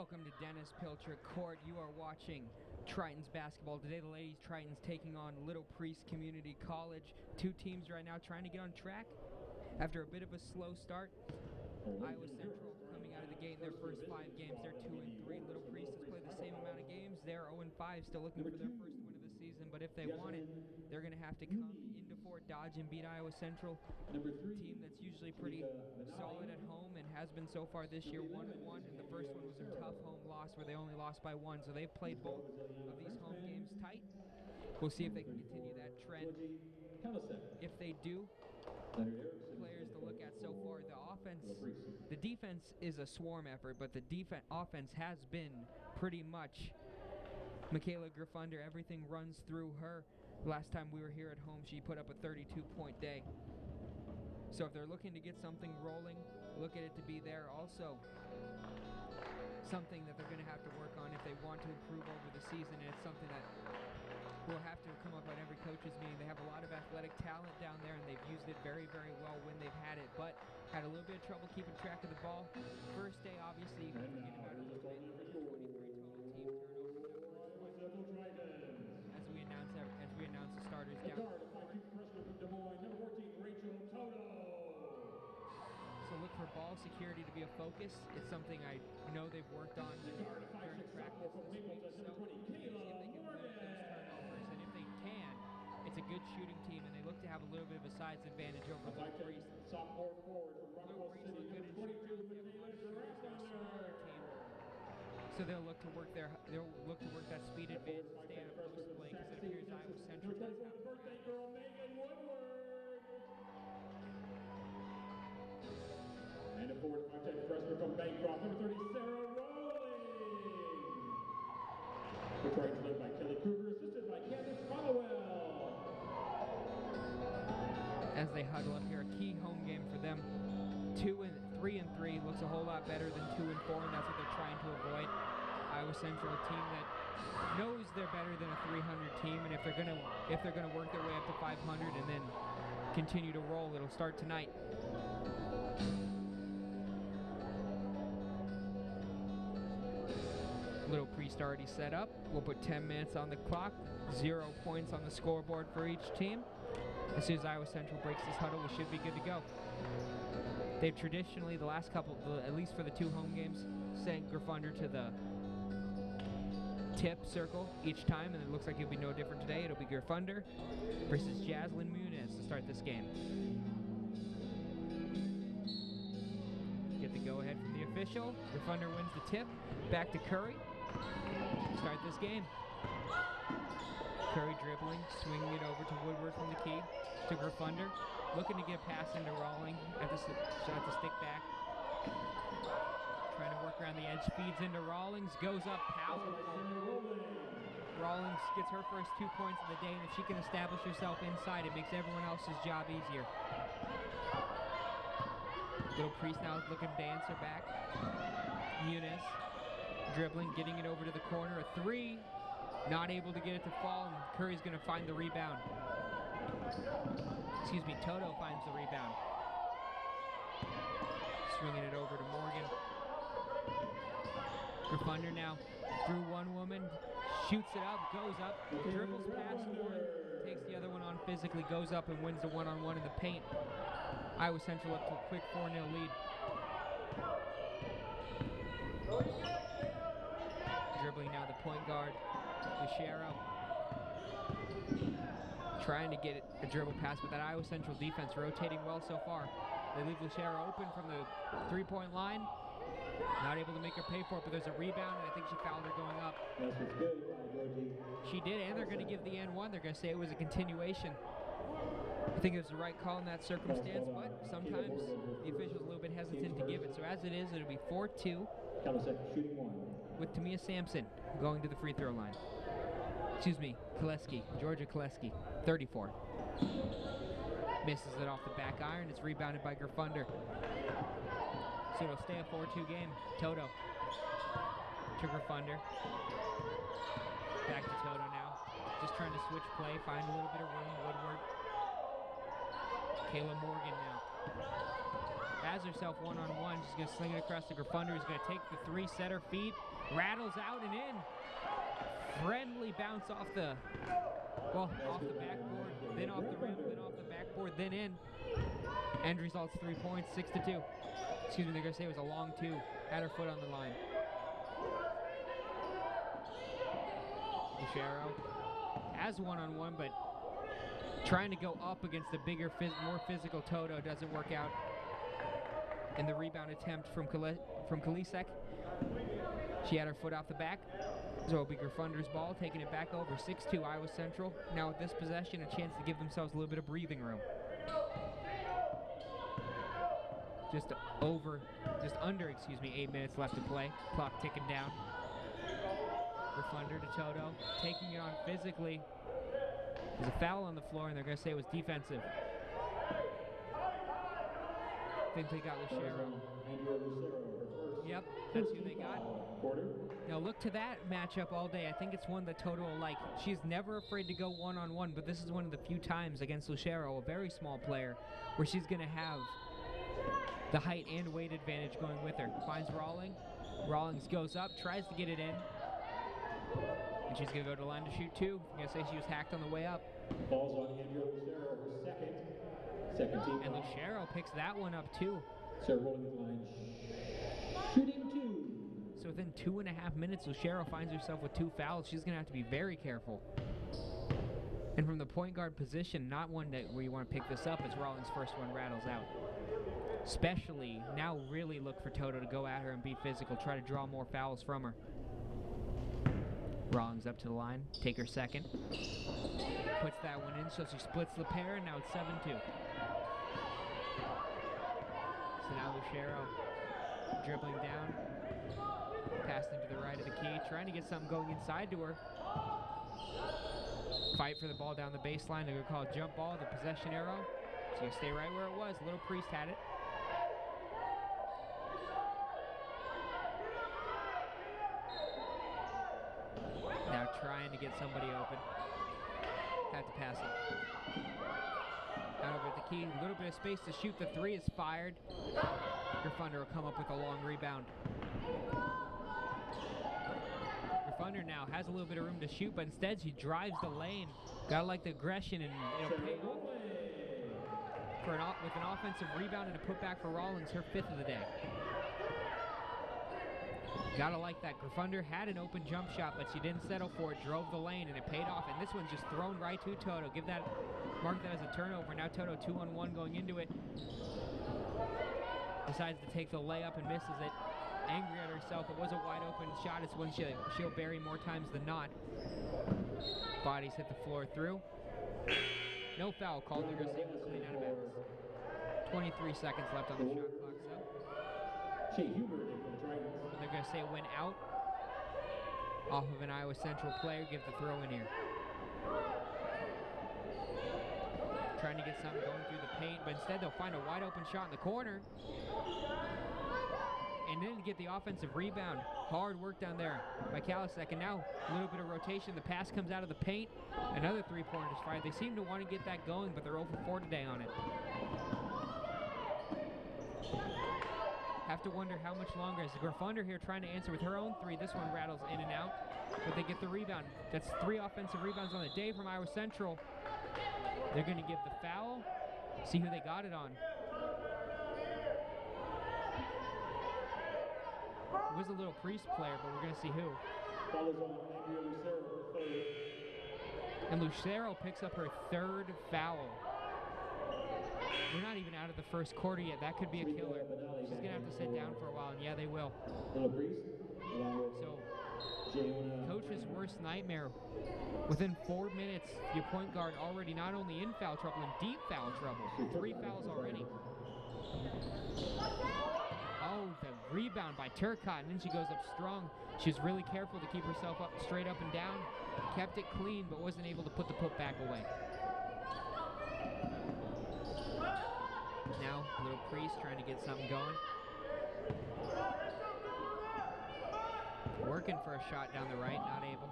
Welcome to Dennis Pilcher Court. You are watching Tritons basketball. Today the ladies Tritons taking on Little Priest Community College. Two teams right now trying to get on track after a bit of a slow start. Iowa Central coming out of the gate in their first 5 games. They're 2-3. Little Priest has played the same amount of games. They're 0-5, still looking for their first win of the season. But if they want it, they're going to have to come into Fort Dodge and beat Iowa Central, a team that's usually pretty solid at home and has been so far this year, 1-1. And the first one was a tough home loss where they only lost by 1. So they've played both of these home games tight. We'll see if they can continue that trend. If they do, players to look at so far. The defense is a swarm effort, but the offense has been pretty much Michaela Griffunder. Everything runs through her. Last time we were here at home, she put up a 32-point day. So if they're looking to get something rolling, look at it to be there. Also, something that they're going to have to work on if they want to improve over the season, and it's something that will have to come up at every coach's meeting. They have a lot of athletic talent down there, and they've used it very, very well when they've had it, but had a little bit of trouble keeping track of the ball. First day, obviously, you can forget about it a little bit. 23 total team turnovers as we announce the starters down. So look for ball security to be a focus. It's something I know they've worked on during practice this week. So see if they can limit those turnovers, and if they can, it's a good shooting team, and they look to have a little bit of a size advantage over Little Priest. Little Priest look good in shoot around. They have a lot of shooters. They're a smaller team, so they'll look to work that speed advantage and stay out of post play, because it appears Iowa Central does have a And a forward 5'10" freshman from Bancroft, number 30, Sarah Rowling. The Tritons led by Kelly Kruger, assisted by Candace Hollowell. As they huddle up here, a key home game for them. 3-3 looks a whole lot better than 2-4, and that's what they're trying to avoid. Iowa Central, a team that knows they're better than a 300 team, and if they're gonna work their way up to 500 and then continue to roll, it'll start tonight. Little Priest already set up. We'll put 10 minutes on the clock, 0 points on the scoreboard for each team. As soon as Iowa Central breaks this huddle, we should be good to go. They've traditionally, the last couple, at least for the 2 home games, sent Griffunder to the tip circle each time, and it looks like it'll be no different today. It'll be Griffunder versus Jaslyn Muniz to start this game. Get the go-ahead from the official. Griffunder wins the tip. Back to Curry. Start this game. Curry dribbling, swinging it over to Woodward from the key. To Griffunder. Looking to get a pass into Rawling. At the shot to stick back. Trying to work around the edge. Feeds into Rawlings. Goes up powerful. Rawlings gets her first 2 points of the day, and if she can establish herself inside, it makes everyone else's job easier. Little Priest now looking to answer back. Muniz dribbling, getting it over to the corner. A 3. Not able to get it to fall, and Curry's going to find the rebound. Excuse me, Toto finds the rebound. Swinging it over to Morgan. Griffunder now through one woman. Shoots it up, goes up, dribbles past one, takes the other one on physically, goes up and wins the one-on-one in the paint. Iowa Central up to a quick 4-0 lead. Dribbling now the point guard, Lucero. Trying to get a dribble pass, but that Iowa Central defense rotating well so far. They leave Lucero open from the 3-point line. Not able to make her pay for it, but there's a rebound, and I think she fouled her going up. She did, and they're going to give the N1. They're going to say it was a continuation. I think it was the right call in that circumstance, but sometimes the official's a little bit hesitant to give it. So as it is, it'll be 4-2 with Tamia Sampson going to the free throw line. Excuse me, Koleski, Georgia Koleski, 34. Misses it off the back iron. It's rebounded by Griffunder. So it'll stay a 4-2 game. Toto to Griffunder. Back to Toto now. Just trying to switch play, find a little bit of room. Woodward. Kayla Morgan now. Has herself one-on-one. She's going to sling it across to Griffunder. Who's going to take the 3, set her feet. Rattles out and in. Friendly bounce off the backboard, then off the rim, then off the backboard, then in. End results 3 points, 6-2. Excuse me, they're going to say it was a long 2. Had her foot on the line. Lucero has one-on-one, but trying to go up against the bigger, more physical Toto doesn't work out. And the rebound attempt from Kalisek. She had her foot off the back. So it'll be Gryffindor's ball, taking it back over 6-2 Iowa Central. Now with this possession, a chance to give themselves a little bit of breathing room. Just under 8 minutes left to play. Clock ticking down. Gryffindor to Toto, taking it on physically. There's a foul on the floor, and they're going to say it was defensive. I think they got Lucero. Yep, that's who they got. Now look to that matchup all day. I think it's one that Toto will like. She's never afraid to go one-on-one, but this is one of the few times against Lucero, a very small player, where she's going to have the height and weight advantage going with her. Finds Rawlings. Rawlings goes up, tries to get it in. And she's going to go to the line to shoot 2. I'm going to say she was hacked on the way up. Falls on Andrea Lucero, her second team. And Lucero picks that one up too. Sarah rolling the line, shooting 2. So within 2.5 minutes, Lucero finds herself with 2 fouls. She's going to have to be very careful. And from the point guard position, not one where you want to pick this up as Rawlings' first one rattles out. Especially now really look for Toto to go at her and be physical, try to draw more fouls from her. Rawlings up to the line, take her second. Puts that one in, so she splits the pair, and now it's 7-2. So now Lucero dribbling down, passing to the right of the key, trying to get something going inside to her. Fight for the ball down the baseline. They're going to call a jump ball, the possession arrow. So you stay right where it was. Little Priest had it. Now trying to get somebody open. Had to pass it. Out over at the key. A little bit of space to shoot. The 3 is fired. Gryffindor will come up with a long rebound. Gryffindor now has a little bit of room to shoot, but instead she drives the lane. Gotta like the aggression, and it'll pay off with an offensive rebound and a putback for Rawlings, her 5th of the day. Gotta like that. Gryffindor had an open jump shot, but she didn't settle for it, drove the lane, and it paid off. And this one's just thrown right to Toto. Mark that as a turnover. Now Toto 2-on-1 going into it. Decides to take the layup and misses it. Angry at herself. It was a wide open shot. It's one she'll bury more times than not. Bodies hit the floor through. No foul called. They're going to say we'll clean out of bounds. 23 seconds left on the shot clock. So they're going to say it went out off of an Iowa Central player. Give the throw in here. Trying to get something going through the paint, but instead they'll find a wide open shot in the corner. And then get the offensive rebound. Hard work down there by Kalisek. And now a little bit of rotation. The pass comes out of the paint. Another 3-pointer is fired. They seem to want to get that going, but they're 0 for 4 today on it. Have to wonder how much longer. As Gryffindor here trying to answer with her own 3. This one rattles in and out, but they get the rebound. That's 3 offensive rebounds on the day from Iowa Central. They're going to give the foul. See who they got it on. It was a Little Priest player, but we're going to see who. And Lucero picks up her 3rd foul. We're not even out of the first quarter yet. That could be a killer. She's going to have to sit down for a while, and yeah, they will. So, coach's worst nightmare. Within 4 minutes, your point guard already not only in foul trouble, in deep foul trouble. 3 fouls already. Oh, the rebound by Turcotte, and then she goes up strong. She was really careful to keep herself up, straight up and down. Kept it clean, but wasn't able to put the putback away. Now, Little Priest trying to get something going. Working for a shot down the right, not able.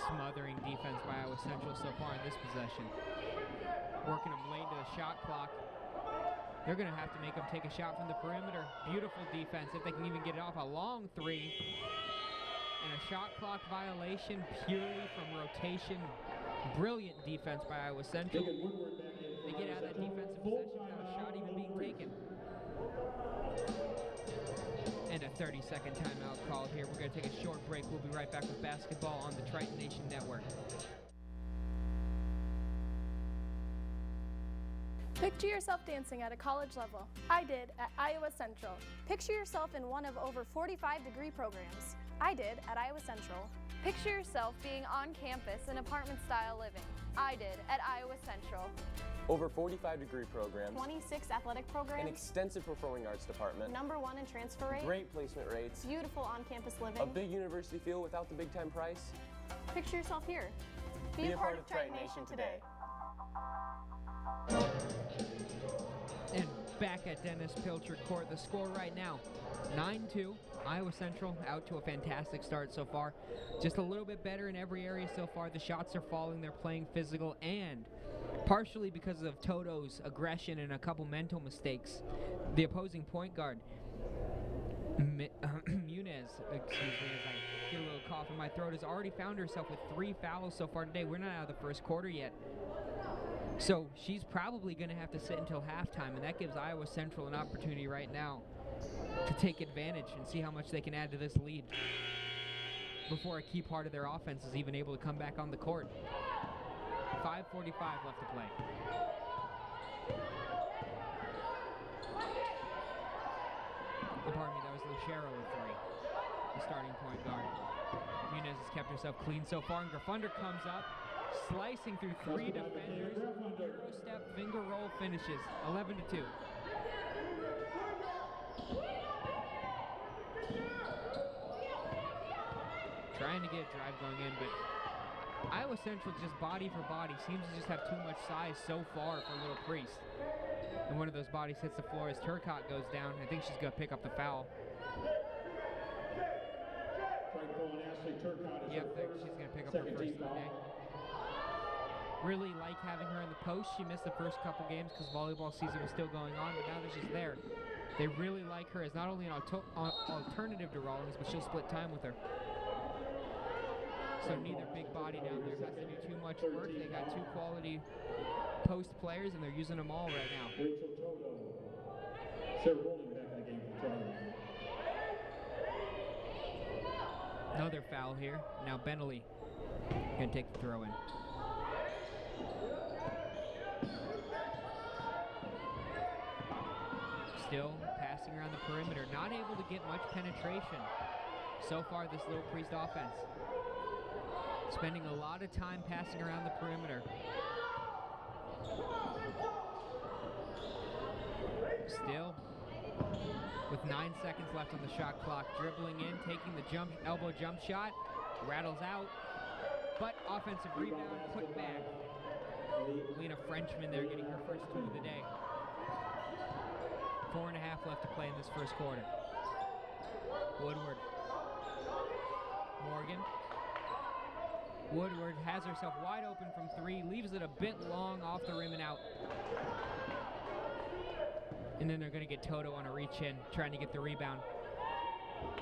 Smothering defense by Iowa Central so far in this possession. Working them late to the shot clock. They're going to have to make them take a shot from the perimeter. Beautiful defense if they can even get it off. A long three. And a shot clock violation purely from rotation. Brilliant defense by Iowa Central. They get out of that defensive possession without a shot even being taken. And a 30-second timeout called here. We're going to take a short break. We'll be right back with basketball on the Triton Nation Network. Picture yourself dancing at a college level. I did at Iowa Central. Picture yourself in one of over 45 degree programs. I did at Iowa Central. Picture yourself being on campus in apartment-style living. I did at Iowa Central. Over 45 degree programs. 26 athletic programs. An extensive performing arts department. #1 in transfer rate. Great placement rates. Beautiful on-campus living. A big university feel without the big-time price. Picture yourself here. Be a part of Triton Nation today. And back at Dennis Pilcher Court, the score right now, 9-2. Iowa Central out to a fantastic start so far. Just a little bit better in every area so far. The shots are falling. They're playing physical, and partially because of Toto's aggression and a couple mental mistakes, the opposing point guard, Muniz, excuse me as I get a little cough in my throat, has already found herself with 3 fouls so far today. We're not out of the first quarter yet. So she's probably going to have to sit until halftime, and that gives Iowa Central an opportunity right now to take advantage and see how much they can add to this lead before a key part of their offense is even able to come back on the court. 5:45 left to play. Pardon me, that was Lucero with 3, the starting point guard. Muniz has kept herself clean so far, and Grafunder comes up, slicing through 3 defenders. Euro step, finger roll finishes. 11-2. Trying to get a drive going in, but Iowa Central just body for body seems to just have too much size so far for Little Priest. And one of those bodies hits the floor as Turcotte goes down. I think she's going to pick up the foul. Yep, she's going to pick up her first of the day. Really like having her in the post. She missed the first couple games because volleyball season was still going on, but now that she's there, they really like her as not only an alternative to Rawlings, but she'll split time with her. So neither big body down there has to do too much work. They got 2 quality post players, and they're using them all right now. Rachel Toto. Sarah Rowling back in the game for Triton. Another foul here. Now Bentley going to take the throw in. Still passing around the perimeter. Not able to get much penetration so far this Little Priest offense. Spending a lot of time passing around the perimeter. Still, with 9 seconds left on the shot clock, dribbling in, taking the elbow jump shot, rattles out, but offensive rebound, put back. Lena Frenchman there getting her first 2 of the day. 4.5 left to play in this first quarter. Woodward. Morgan. Woodward has herself wide open from 3, leaves it a bit long off the rim and out. And then they're going to get Toto on a reach in, trying to get the rebound.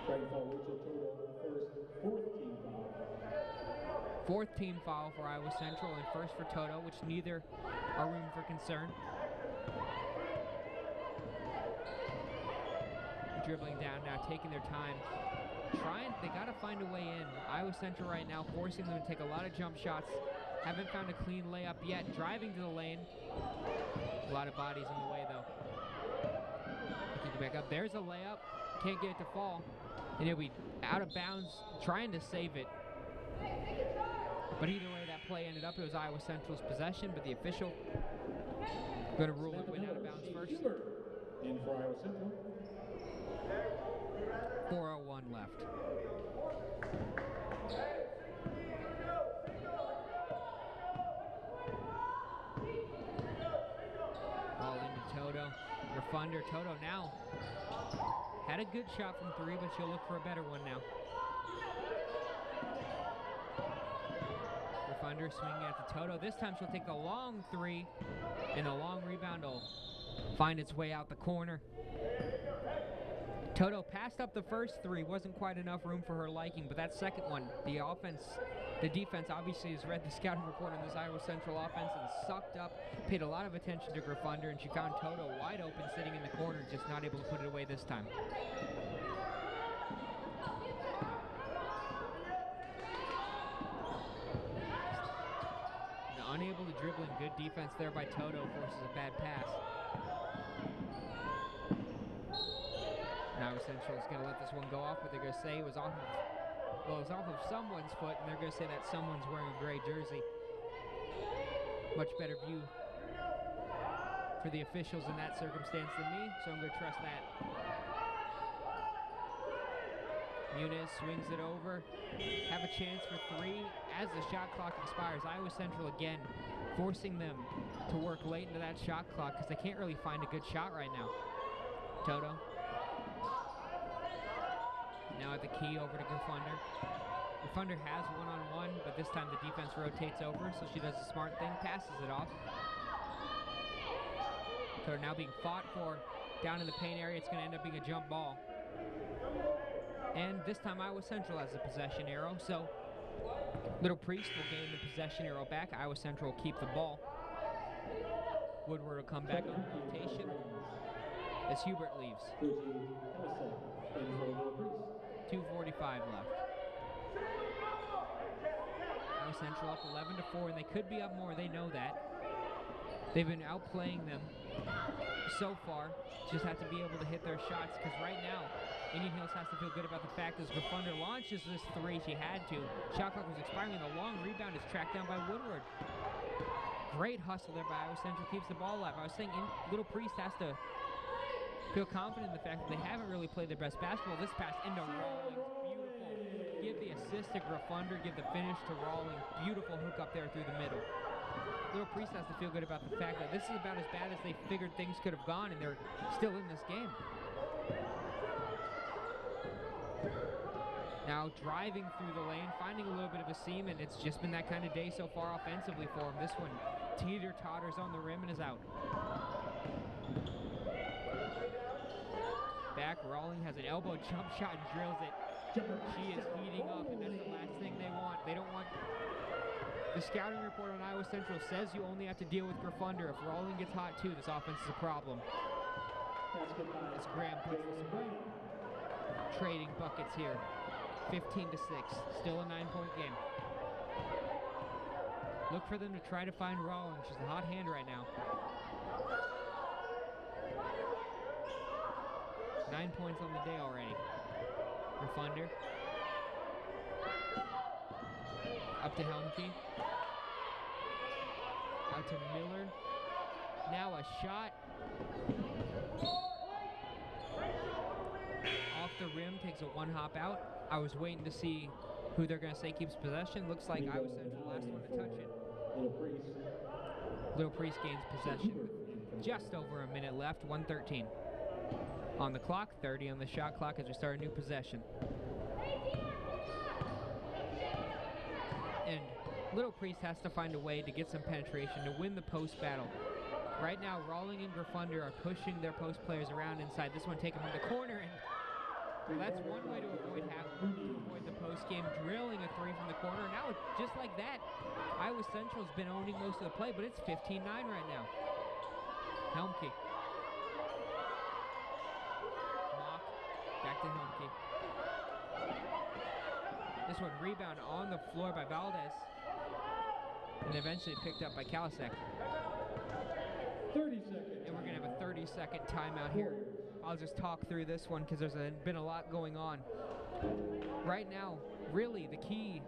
Triton foul, Rachel Toto, first, 4th team foul. 4th team foul for Iowa Central, and first for Toto, which neither are room for concern. Dribbling down now, taking their time. They got to find a way in. Iowa Central right now forcing them to take a lot of jump shots. Haven't found a clean layup yet. Driving to the lane. A lot of bodies in the way though. Kick it back up. There's a layup. Can't get it to fall. And it'll be out of bounds, trying to save it. But either way that play ended up, it was Iowa Central's possession, but the official going to rule it went out of bounds first. In for Iowa Central. 4:01 left. Ball into Toto. Grafunder. Toto now had a good shot from 3, but she'll look for a better one now. Grafunder swinging out to Toto. This time she'll take the long 3, and the long rebound will find its way out the corner. Toto passed up the first three, wasn't quite enough room for her liking, but that second one, the defense obviously has read the scouting report on this Iowa Central offense and sucked up, paid a lot of attention to Gryffindor, and she found Toto wide open sitting in the corner, just not able to put it away this time. Now, unable to dribble in, good defense there by Toto, forces a bad pass. Now Central is going to let this one go off, but they're going to say it was off of, well, it was off of someone's foot, and they're going to say that someone's wearing a gray jersey. Much better view for the officials in that circumstance than me, so I'm going to trust that. Muniz swings it over. Have a chance for three as the shot clock expires. Iowa Central again forcing them to work late into that shot clock because they can't really find a good shot right now. Toto. Now at the key over to Gryffindor. Gryffindor has one-on-one, but this time the defense rotates over, so she does a smart thing, passes it off. So now being fought for down in the paint area. It's going to end up being a jump ball. And this time Iowa Central has the possession arrow, so Little Priest will gain the possession arrow back. Iowa Central will keep the ball. Woodward will come back on rotation as Hubert leaves. 2:45 left. Iowa Central up 11-4, and they could be up more. They know that. They've been outplaying them so far. Just have to be able to hit their shots, because right now, Indian Hills has to feel good about the fact that Gryffindor launches this three. She had to. Shot clock was expiring, and the long rebound is tracked down by Woodward. Great hustle there by Iowa Central. Keeps the ball alive. I was saying Little Priest has to feel confident in the fact that they haven't really played their best basketball. This pass into Rawlings, beautiful. Give the assist to Gryffindor, give the finish to Rawlings. Beautiful hook up there through the middle. Little Priest has to feel good about the fact that this is about as bad as they figured things could have gone, and they're still in this game. Now driving through the lane, finding a little bit of a seam, and it's just been that kind of day so far offensively for him. This one teeter-totters on the rim and is out. Back, Rawlings has an elbow jump shot and drills it. She is heating up, and that's the last thing they want. They don't want... The scouting report on Iowa Central says you only have to deal with Gryffindor. If Rawlings gets hot too, this offense is a problem. As Graham puts this trading buckets here. 15-6, still a 9-point game. Look for them to try to find Rawlings. She's a hot hand right now. 9 points on the day already. Gryffindor. Up to Helmke. Out to Miller. Now a shot. Off the rim, takes a one-hop out. I was waiting to see who they're going to say keeps possession. Looks like Iowa Central, the last one to touch it. Little Priest gains possession. Just over a minute left, 1:13 on the clock, 30 on the shot clock as we start a new possession. And Little Priest has to find a way to get some penetration to win the post battle. Right now, Rawlings and Gryffindor are pushing their post players around inside. This one taken from the corner, and well, that's one way to avoid the post game, drilling a three from the corner. Now, just like that, Iowa Central's been owning most of the play, but it's 15-9 right now. Helmke. Mock, back to Helmke. This one rebound on the floor by Valdez, and eventually picked up by Kalasek. 30 seconds. And we're going to have a 30-second timeout here. I'll just talk through this one because there's been a lot going on. Right now, really, the key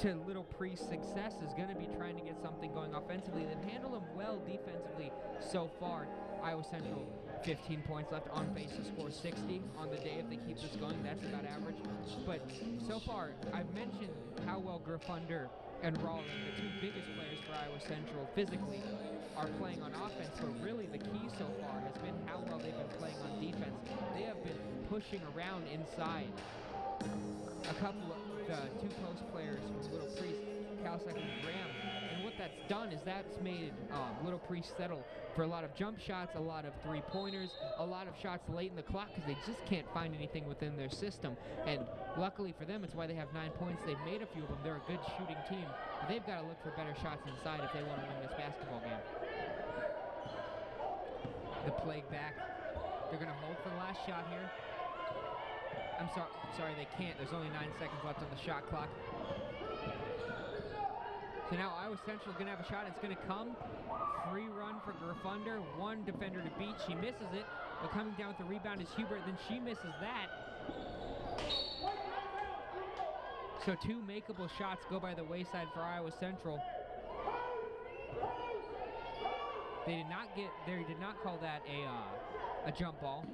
to Little Priest's success is going to be trying to get something going offensively. They've handled them well defensively so far. Iowa Central, 15 points left, on pace to score 60 on the day if they keep this going. That's about average. But so far, I've mentioned how well Gryffindor and Rawlings, the two biggest players for Iowa Central physically, are playing on offense, but really the key so far has been how well they've been playing on defense. They have been pushing around inside. A couple of the two post players from Little Priest, Kalasek and Graham, and what that's done is that's made Little Priest settle for a lot of jump shots, a lot of three-pointers, a lot of shots late in the clock because they just can't find anything within their system. And luckily for them, it's why they have 9 points. They've made a few of them. They're a good shooting team. But they've got to look for better shots inside if they want to win this basketball game. The play back. They're going to hold for the last shot here. I'm sorry, they can't. There's only 9 seconds left on the shot clock. So now Iowa Central is going to have a shot. It's going to come. Free run for Gryffindor. One defender to beat. She misses it. But coming down with the rebound is Hubert. Then she misses that. So 2 makeable shots go by the wayside for Iowa Central. They did not call that a jump ball.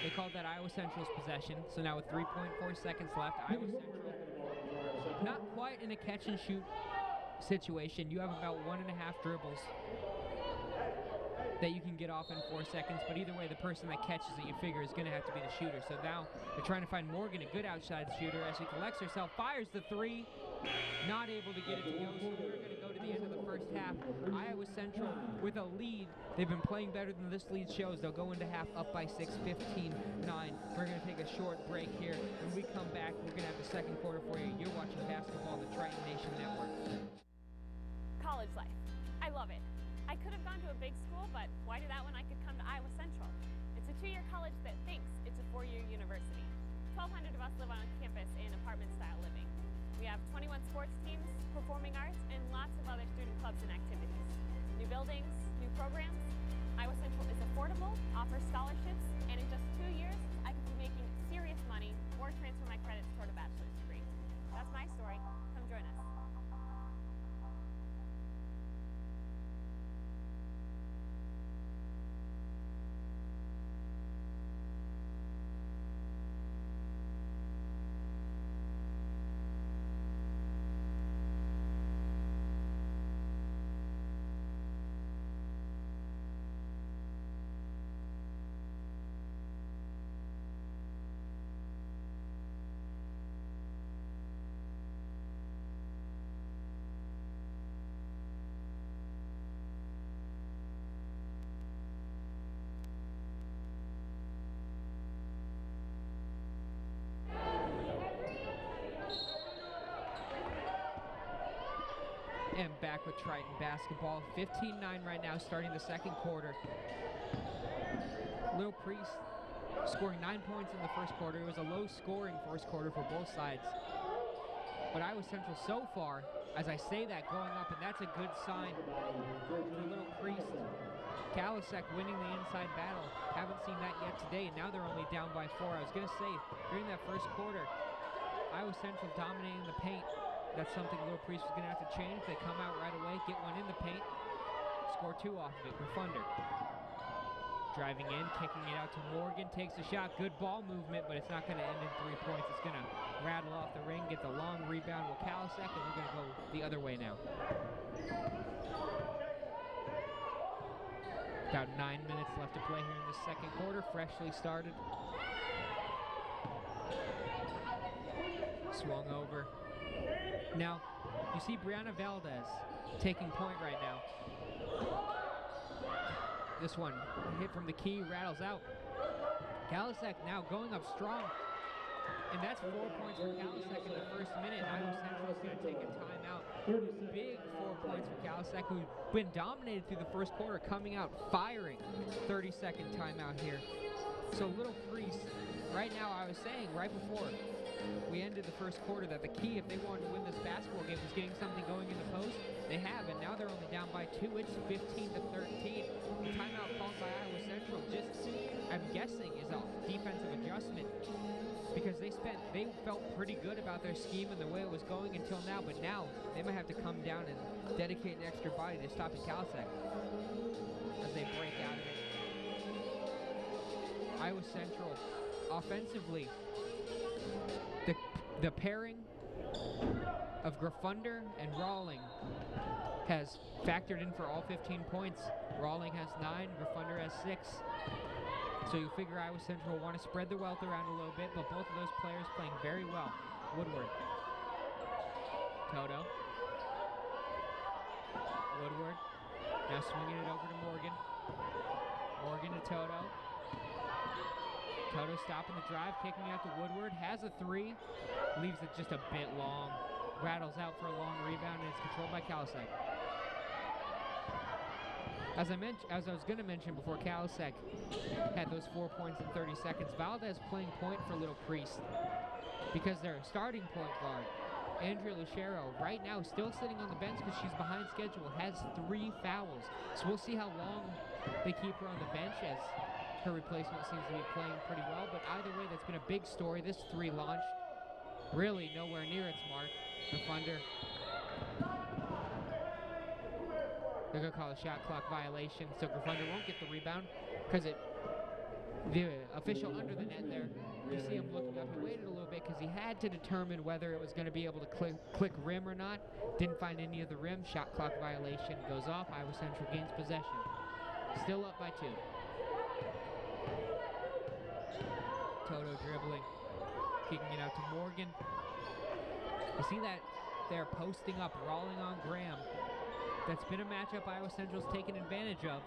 They called that Iowa Central's possession. So now with 3.4 seconds left, Iowa Central not quite in a catch and shoot situation. You have about 1.5 dribbles that you can get off in 4 seconds, but either way, the person that catches it, you figure, is going to have to be the shooter. So now they're trying to find Morgan, a good outside shooter, as she collects herself, fires the 3, not able to get it to go, so we're going to go to the end of the first half. Iowa Central with a lead. They've been playing better than this lead shows. They'll go into half up by 6, 15-9. We're going to take a short break here. When we come back, we're going to have the second quarter for you. You're watching basketball on the Triton Nation Network. College life. I love it. I could have gone to a big school, but why do that when I could come to Iowa Central? It's a 2-year college that thinks it's a 4-year university. 1,200 of us live on campus in apartment-style living. We have 21 sports teams, performing arts, and lots of other student clubs and activities. New buildings, new programs. Iowa Central is affordable, offers scholarships, and in just 2 years, I could be making serious money or transfer my credits toward a bachelor's degree. That's my story. Come join us. And back with Triton basketball. 15-9 right now, starting the second quarter. Little Priest scoring 9 points in the first quarter. It was a low-scoring first quarter for both sides. But Iowa Central so far, as I say that, going up, and that's a good sign for Little Priest. Kalasek winning the inside battle. Haven't seen that yet today, and now they're only down by 4. I was going to say, during that first quarter, Iowa Central dominating the paint. That's something Little Priest is going to have to change. They come out right away, get one in the paint, score 2 off of it. Gryffindor driving in, kicking it out to Morgan, takes a shot. Good ball movement, but it's not going to end in 3 points. It's going to rattle off the ring, get the long rebound with Kalasek, and we're going to go the other way now. About 9 minutes left to play here in the second quarter, freshly started. Swung over. Now, you see Brianna Valdez taking point right now. This one, hit from the key, rattles out. Kalasek now going up strong. And that's 4 points for Kalasek in the first minute. Iowa Central is going to take a timeout. Big 4 points for Kalasek, who's been dominated through the first quarter, coming out firing. 30-second timeout here. So Little Priest, right now, I was saying right before we ended the first quarter that the key, if they wanted to win this basketball game, was getting something going in the post. They have, and now they're only down by 2. It's 15-13. The timeout called by Iowa Central, just, I'm guessing, is a defensive adjustment because they felt pretty good about their scheme and the way it was going until now, but now they might have to come down and dedicate an extra body to stopping Kalasek as they break out of it. Iowa Central, offensively, the pairing of Gryffindor and Rawling has factored in for all 15 points. Rawling has 9, Gryffindor has 6. So you figure Iowa Central will want to spread the wealth around a little bit, but both of those players playing very well. Woodward. Toto. Woodward. Now swinging it over to Morgan. Morgan to Toto. Toto stopping the drive, kicking out to Woodward. Has a three. Leaves it just a bit long. Rattles out for a long rebound, and it's controlled by Kalasek. As I was going to mention before, Kalasek had those 4 points in 30 seconds. Valdez playing point for Little Priest because their starting point guard, Andrea Lucero, right now still sitting on the bench because she's behind schedule, has 3 fouls. So we'll see how long they keep her on the bench as her replacement seems to be playing pretty well. But either way, that's been a big story. This 3 launched really nowhere near its mark. The Thunder, they're going to call a shot clock violation, so Gryffindor won't get the rebound because the official under the net there, you see him looking up. He waited a little bit because he had to determine whether it was going to be able to click rim or not. Didn't find any of the rim. Shot clock violation goes off. Iowa Central gains possession. Still up by 2. Toto dribbling, kicking it out to Morgan. You see that they're posting up, rolling on Graham. That's been a matchup Iowa Central's taken advantage of,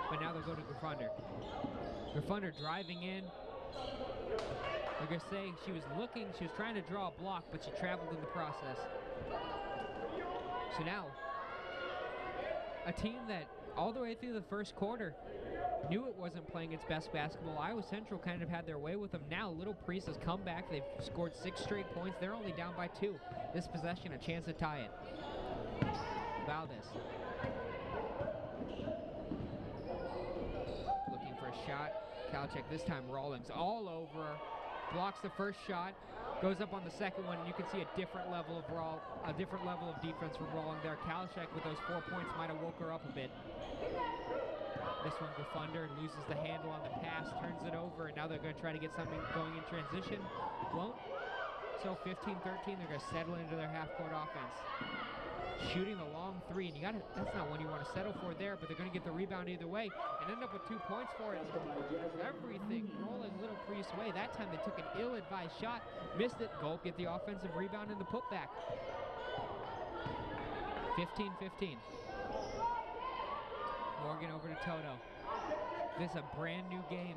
but now they'll go to Gryffindor. Gryffindor driving in. They're going to say she was trying to draw a block, but she traveled in the process. So now, a team that all the way through the first quarter knew it wasn't playing its best basketball. Iowa Central kind of had their way with them. Now Little Priest has come back. They've scored 6 straight points. They're only down by 2. This possession, a chance to tie it. Valdez. Looking for a shot. Kalachek this time. Rawlings all over her. Blocks the first shot. Goes up on the second one, and you can see a different level of defense from Rawlings there. Kalachek with those 4 points might have woke her up a bit. This one, Gryffindor loses the handle on the pass, turns it over, and now they're going to try to get something going in transition. Won't. So 15-13, they're going to settle into their half-court offense. Shooting the long 3, and that's not one you want to settle for there, but they're going to get the rebound either way and end up with 2 points for it. Everything rolling Little Priest's way. That time they took an ill-advised shot, missed it. Gulp get the offensive rebound and the putback. 15-15. Morgan over to Toto. This is a brand new game.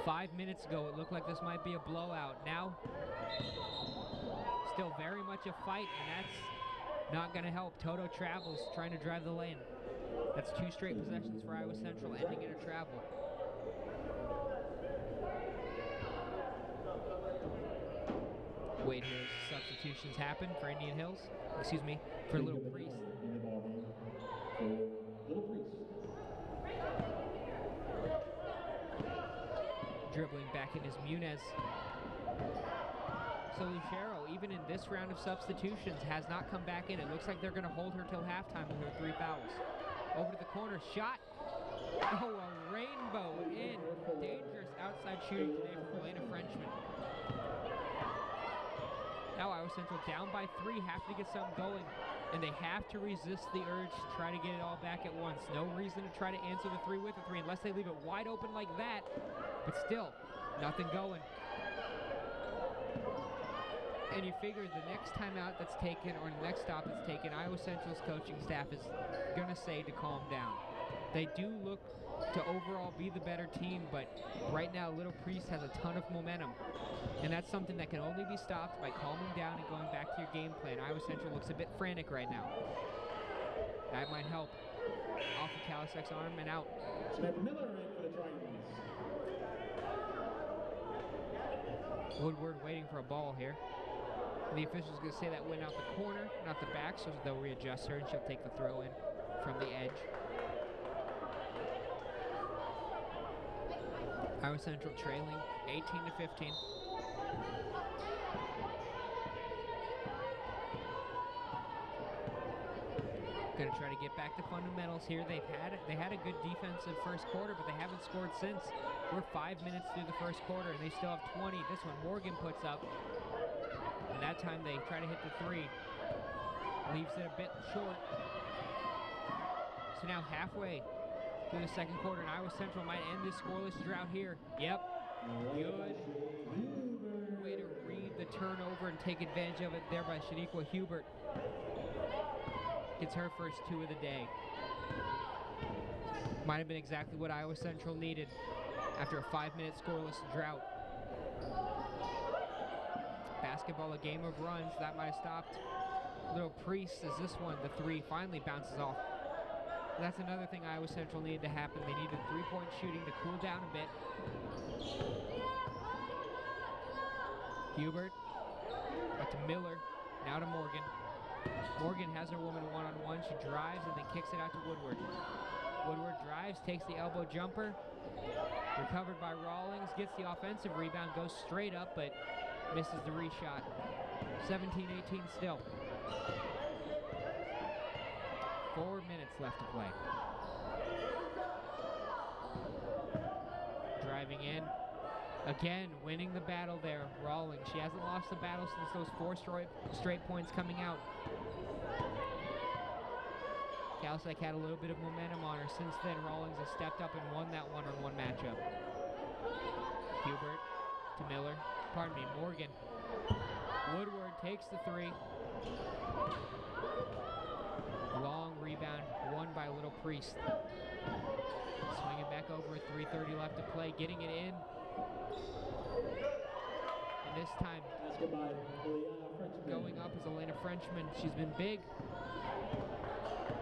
5 minutes ago, it looked like this might be a blowout. Now, still very much a fight, and that's not going to help. Toto travels, trying to drive the lane. That's 2 straight possessions for Iowa Central, ending in a travel. Wait here as substitutions happen for Indian Hills. Excuse me, for Little Priest. Dribbling back in is Muniz. So Lucero, even in this round of substitutions, has not come back in. It looks like they're going to hold her till halftime with her 3 fouls. Over to the corner, shot. Oh, a rainbow in. Dangerous outside shooting today from Elena Frenchman. Now Iowa Central down by 3, have to get something going. And they have to resist the urge to try to get it all back at once. No reason to try to answer the 3 with a 3 unless they leave it wide open like that. But still, nothing going. And you figure the next timeout that's taken or the next stop that's taken, Iowa Central's coaching staff is going to say to calm down. They do look to overall be the better team, but right now Little Priest has a ton of momentum. And that's something that can only be stopped by calming down and going back to your game plan. Iowa Central looks a bit frantic right now. That might help. Off of Kalasek's arm and out. Samantha Miller in for the Tritons. Woodward waiting for a ball here. And the official's going to say that went out the corner, not the back, so they'll readjust her and she'll take the throw in from the edge. Iowa Central trailing 18-15. Going to try to get back to fundamentals here. They had a good defensive first quarter, but they haven't scored since. We're 5 minutes through the first quarter, and they still have 20. This one Morgan puts up, and that time they try to hit the 3. Leaves it a bit short. So now halfway through the second quarter, and Iowa Central might end this scoreless drought here. Yep, good way to read the turnover and take advantage of it there by Shaniqua Hubert. Gets her first 2 of the day. Might have been exactly what Iowa Central needed after a 5-minute scoreless drought. Basketball, a game of runs. That might have stopped Little Priest as this one, the 3, finally bounces off. That's another thing Iowa Central needed to happen. They needed 3-point shooting to cool down a bit. Hubert, back to Miller, now to Morgan. Morgan has her woman one-on-one. She drives and then kicks it out to Woodward. Woodward drives, takes the elbow jumper. Recovered by Rawlings, gets the offensive rebound, goes straight up, but misses the reshot. 17-18 still. 4 minutes left to play. Driving in. Again, winning the battle there. Rawlings. She hasn't lost the battle since those 4 straight points coming out. Calsec had a little bit of momentum on her. Since then, Rawlings has stepped up and won that one-on-one matchup. Hubert to Miller. Pardon me, Morgan. Woodward takes the 3. Long rebound, won by Little Priest. Swinging back over, 3:30 left to play, getting it in. And this time, going up is Elena Frenchman. She's been big.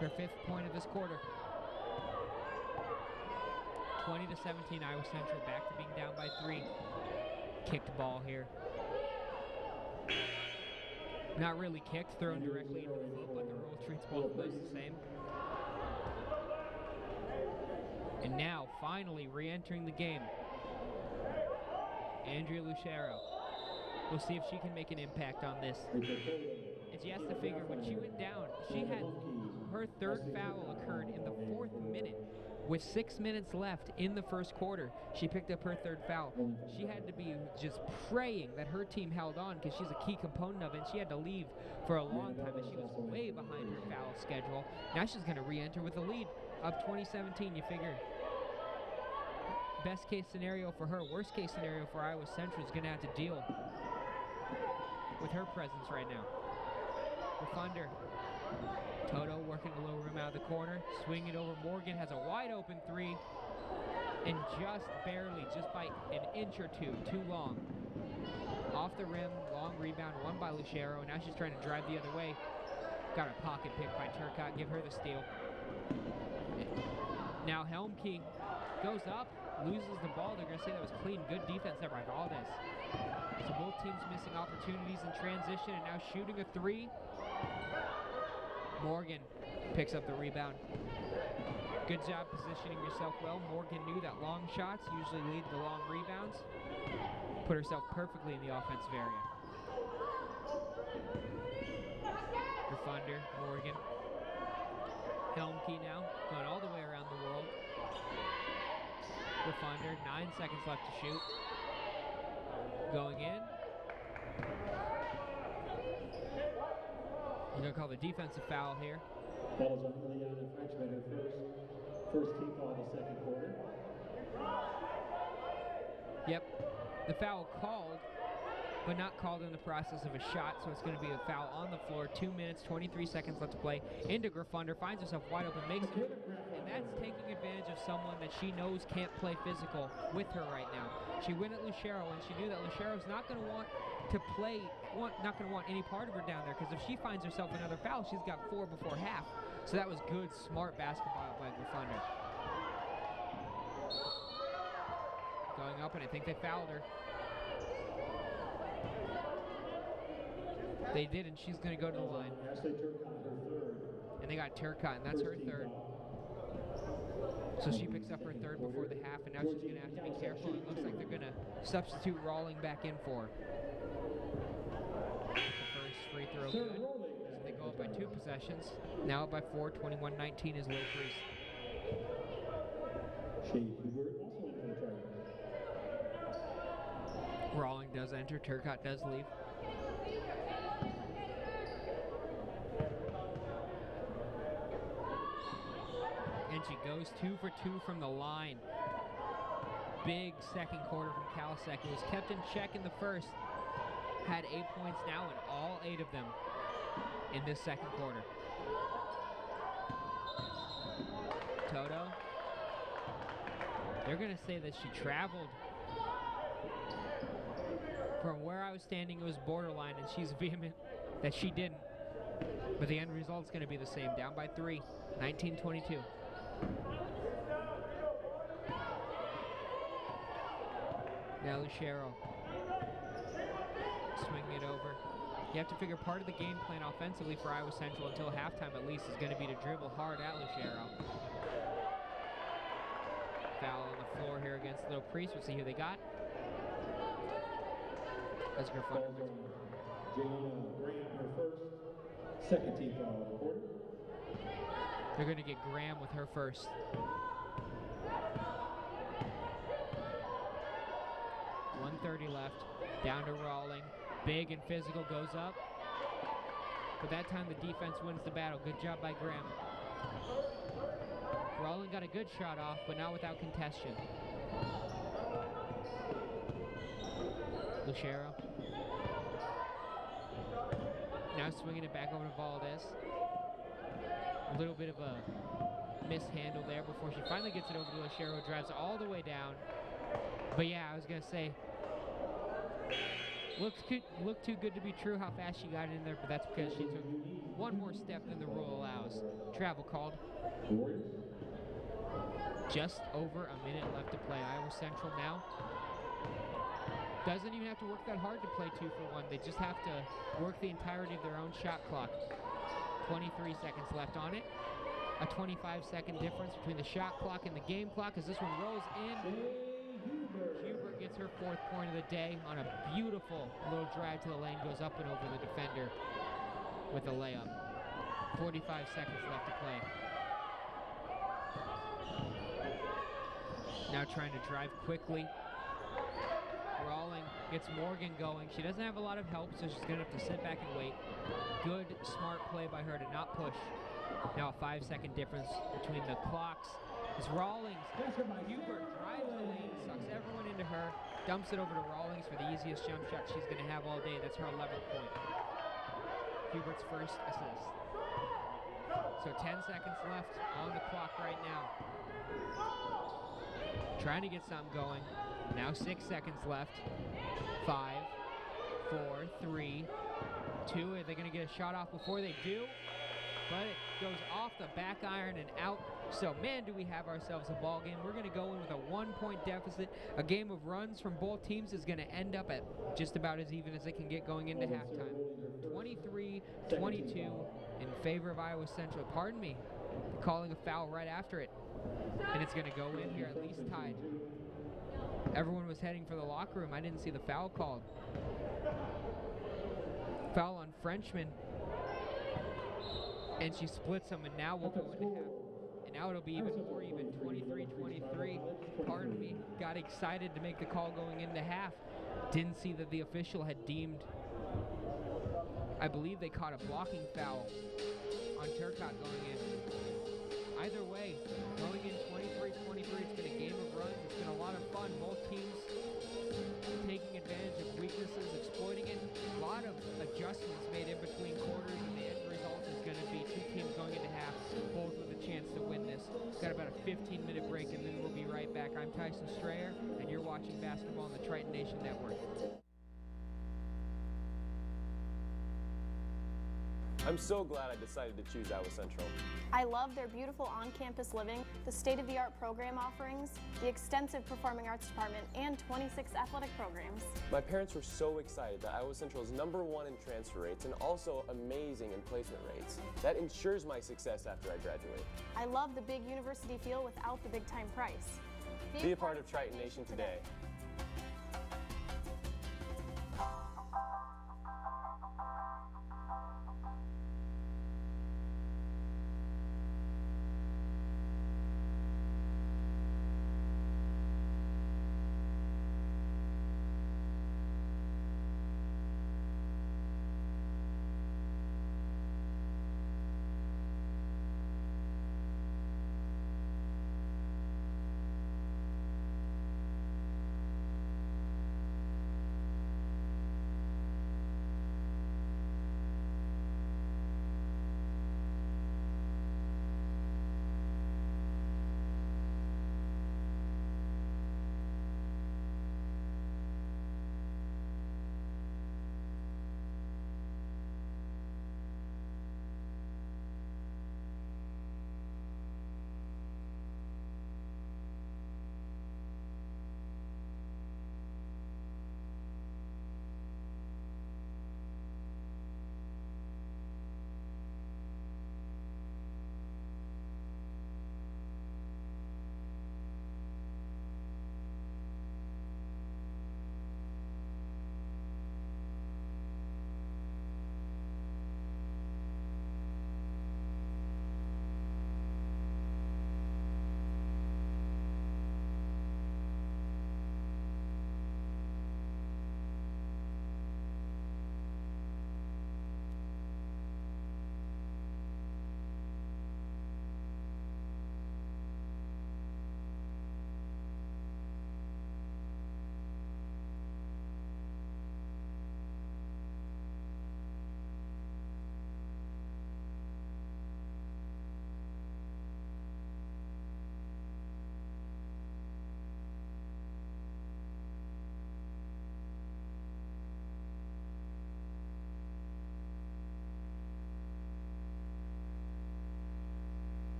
Her 5th point of this quarter. 20-17, Iowa Central back to being down by 3. Kicked ball here. Not really kicked, thrown directly into the foot, but the rule treats both of those the same. And now, finally, re-entering the game, Andrea Lucero. We'll see if she can make an impact on this. And she has to figure, when she went down, she had her 3rd foul occurred in the 4th minute. With 6 minutes left in the first quarter, she picked up her 3rd foul. She had to be just praying that her team held on because she's a key component of it. And she had to leave for a long time as she was way behind her foul schedule. Now she's going to re-enter with a lead. Up 20-17, you figure. Best case scenario for her, worst case scenario for Iowa Central is going to have to deal with her presence right now. Refunder. Toto working a little room out of the corner, swinging it over. Morgan has a wide open 3, and just barely, just by an inch or 2, too long. Off the rim, long rebound, won by Lucero, and now she's trying to drive the other way. Got a pocket pick by Turcotte, give her the steal. Now Helmke goes up, loses the ball. They're going to say that was clean, good defense there by Valdez. So both teams missing opportunities in transition, and now shooting a 3. Morgan picks up the rebound. Good job positioning yourself well. Morgan knew that long shots usually lead to long rebounds. Put herself perfectly in the offensive area. Refunder, Morgan. Helmke now, going all the way around the world. Refunder, 9 seconds left to shoot. Going in. We're going to call the defensive foul here. Ball is on Liliana Frenchman, her first team foul of the 2nd quarter. Yep, the foul called, but not called in the process of a shot, so it's going to be a foul on the floor. 2 minutes, 23 seconds left to play. Into Grifunder, finds herself wide open, makes it, and that's taking advantage of someone that she knows can't play physical with her right now. She went at Lucero, and she knew that Lucero's not going to want to play, not going to want any part of her down there, because if she finds herself another foul, she's got 4 before half. So that was good, smart basketball by Grifunder. Going up, and I think they fouled her. They did, and she's going to go to the line. Ashley Turcotte, her 3rd. And they got Turcotte, and that's her 3rd. So she picks up her 3rd before the half, and now she's going to have to be careful. It looks like they're going to substitute Rawling back in for her. The first free throw good. So they go up by 2 possessions. Now up by 4, 21-19 is Little Priest. Shea Hubert also in the Tritons. Rawling does enter, Turcotte does leave. And she goes 2 for 2 from the line. Big 2nd quarter from Calsec. It was kept in check in the first. Had 8 points now, and all 8 of them in this 2nd quarter. They're going to say that she traveled. From where I was standing, it was borderline, and she's vehement that she didn't. But the end result's going to be the same. Down by 3, 19-22. Now Lucero. Swinging it over. You have to figure part of the game plan offensively for Iowa Central until halftime at least is going to be to dribble hard at Lucero. Foul on the floor here against Little Priest. We'll see who they got. That's Griffin. Jayla Graham, her first, second team foul of the quarter. They're going to get Graham with her first. .130 left. Down to Rawling. Big and physical, goes up. But that time the defense wins the battle. Good job by Graham. Rawling got a good shot off, but not without contention. Lucero. Now swinging it back over to Valdez. A little bit of a mishandle there before she finally gets it over to Lucero, drives all the way down. But yeah, I was going to say, looked too good to be true how fast she got in there, but that's because she took one more step than the rule allows. Travel called. Just over a minute left to play. Iowa Central now doesn't even have to work that hard to play 2 for 1. They just have to work the entirety of their own shot clock. 23 seconds left on it. A 25-second difference between the shot clock and the game clock as this one rolls in. Hubert gets her 4th point of the day on a beautiful little drive to the lane, goes up and over the defender with a layup. 45 seconds left to play. Now trying to drive quickly. Rawling gets Morgan going. She doesn't have a lot of help, so she's going to have to sit back and wait. Good, smart play by her to not push. Now a 5-second difference between the clocks. It's Rawlings. Hubert drives the lane, sucks everyone into her, dumps it over to Rawlings for the easiest jump shot she's going to have all day. That's her 11th point. Hubert's first assist. So 10 seconds left on the clock right now. Trying to get something going. Now 6 seconds left. 5, 4, 3, 2. Are they going to get a shot off before they do? But it goes off the back iron and out. So, man, do we have ourselves a ball game. We're going to go in with a 1-point deficit. A game of runs from both teams is going to end up at just about as even as it can get going into halftime. 23-22 in favor of Iowa Central. Pardon me, calling a foul right after it. And it's going to go in here, at least tied. Everyone was heading for the locker room. I didn't see the foul called. Foul on Frenchman. And she splits them, and now we'll go into half. And now it'll be even more even, 23-23. Pardon me, got excited to make the call going into half. Didn't see that the official had deemed, I believe they caught a blocking foul on Turcotte going in. Either way, going in 23-23, it's been a game of runs. It's been a lot of fun. Both teams taking advantage of weaknesses, exploiting it. A lot of adjustments made in between quarters, and the end result is going to be 2 teams going into half, both with a chance to win this. Got about a 15-minute break, and then we'll be right back. I'm Tyson Strayer, and you're watching basketball on the Triton Nation Network. I'm so glad I decided to choose Iowa Central. I love their beautiful on-campus living, the state-of-the-art program offerings, the extensive performing arts department, and 26 athletic programs. My parents were so excited that Iowa Central is #1 in transfer rates and also amazing in placement rates. That ensures my success after I graduate. I love the big university feel without the big-time price. Be a part of Triton Nation today.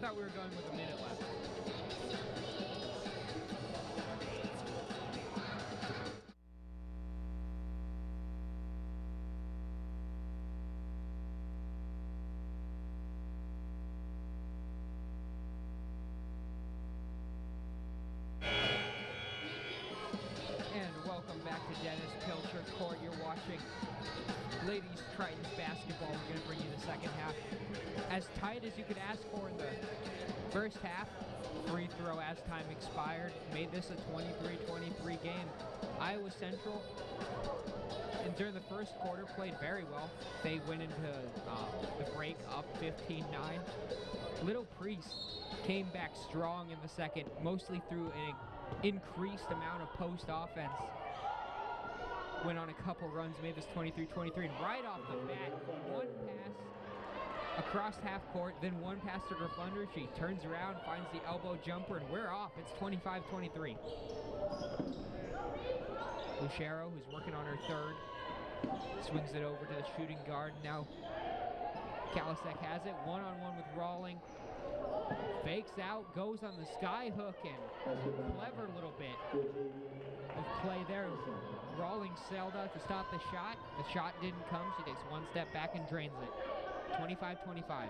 thought we were going with a minute left. And welcome back to Dennis Pilcher Court. You're watching Ladies Tritons basketball. We're going to bring you the second half. As tight as you could ask for in the first half. Free throw as time expired made this a 23-23 game. Iowa Central, and during the first quarter, played very well. They went into the break up 15-9. Little Priest came back strong in the second, mostly through an increased amount of post offense. Went on a couple runs, made this 23-23, and right off the bat, one pass across half court, then one pass to Grifunder. She turns around, finds the elbow jumper, and we're off. It's 25-23. Lucero, who's working on her third, swings it over to the shooting guard. Now Kalasek has it, one-on-one with Rawling. Fakes out, goes on the sky hook, and clever little bit of play there. Rawling sailed out to stop the shot. The shot didn't come. She takes one step back and drains it. 25-25.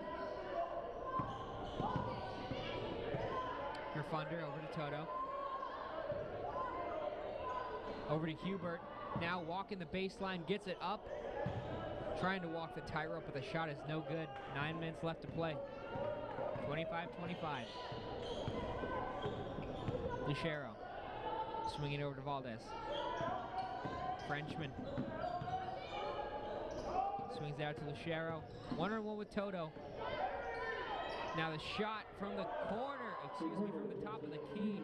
Grifunder over to Toto. Over to Hubert. Now walking the baseline, gets it up. Trying to walk the tightrope, but the shot is no good. 9 minutes left to play. 25-25. Lucero. Swinging over to Valdez. Frenchman. Swings out to Lucero. One-on-one with Toto. Now the shot from the corner, from the top of the key.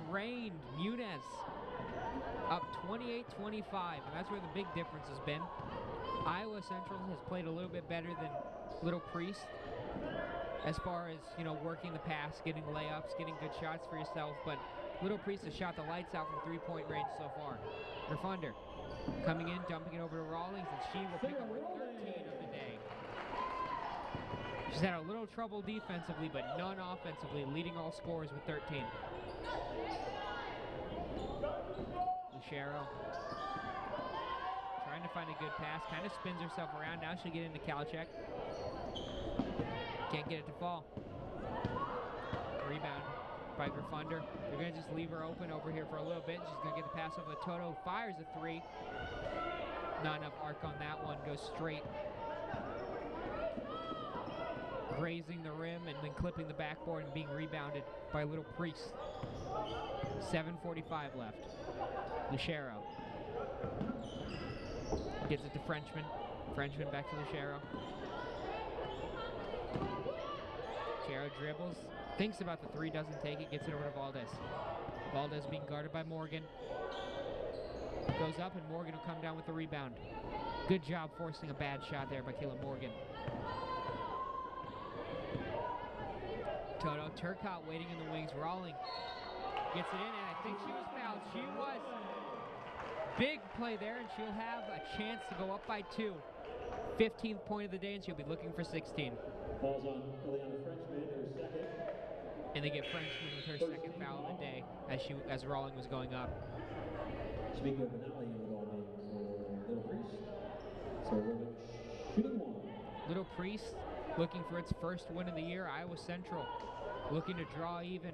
Drained. Muniz. Up 28-25, and that's where the big difference has been. Iowa Central has played a little bit better than Little Priest as far as, working the pass, getting layups, getting good shots for yourself, but Little Priest has shot the lights out from three-point range so far. Grifunder coming in, dumping it over to Rawlings, and she will pick up her 13 of the day. She's had a little trouble defensively, but none offensively, leading all scorers with 13. Lucero trying to find a good pass, kind of spins herself around. Now she'll get into Kalachek. Can't get it to fall. Rebound by Grifunder. They're going to just leave her open over here for a little bit. She's going to get the pass over to Toto. Fires a three. Not enough arc on that one. Goes straight. Grazing the rim and then clipping the backboard and being rebounded by Little Priest. 7:45 left. Lucero gets it to Frenchman. Frenchman back to Lucero. Lucero dribbles, thinks about the three, doesn't take it, gets it over to Valdez. Valdez being guarded by Morgan. Goes up and Morgan will come down with the rebound. Good job forcing a bad shot there by Kayla Morgan. Toto Turcotte waiting in the wings. Rawling gets it in, and I think she was fouled. She was. Big play there, and she'll have a chance to go up by 2. 15th point of the day, and she'll be looking for 16. Falls on Ileana Frenchman, her second. And they get Frenchman with her second foul of the day as Rawling was going up. Speaking of Benali, it would all be for Little Priest. So we're going shooting one. Little Priest looking for its first win of the year. Iowa Central looking to draw even.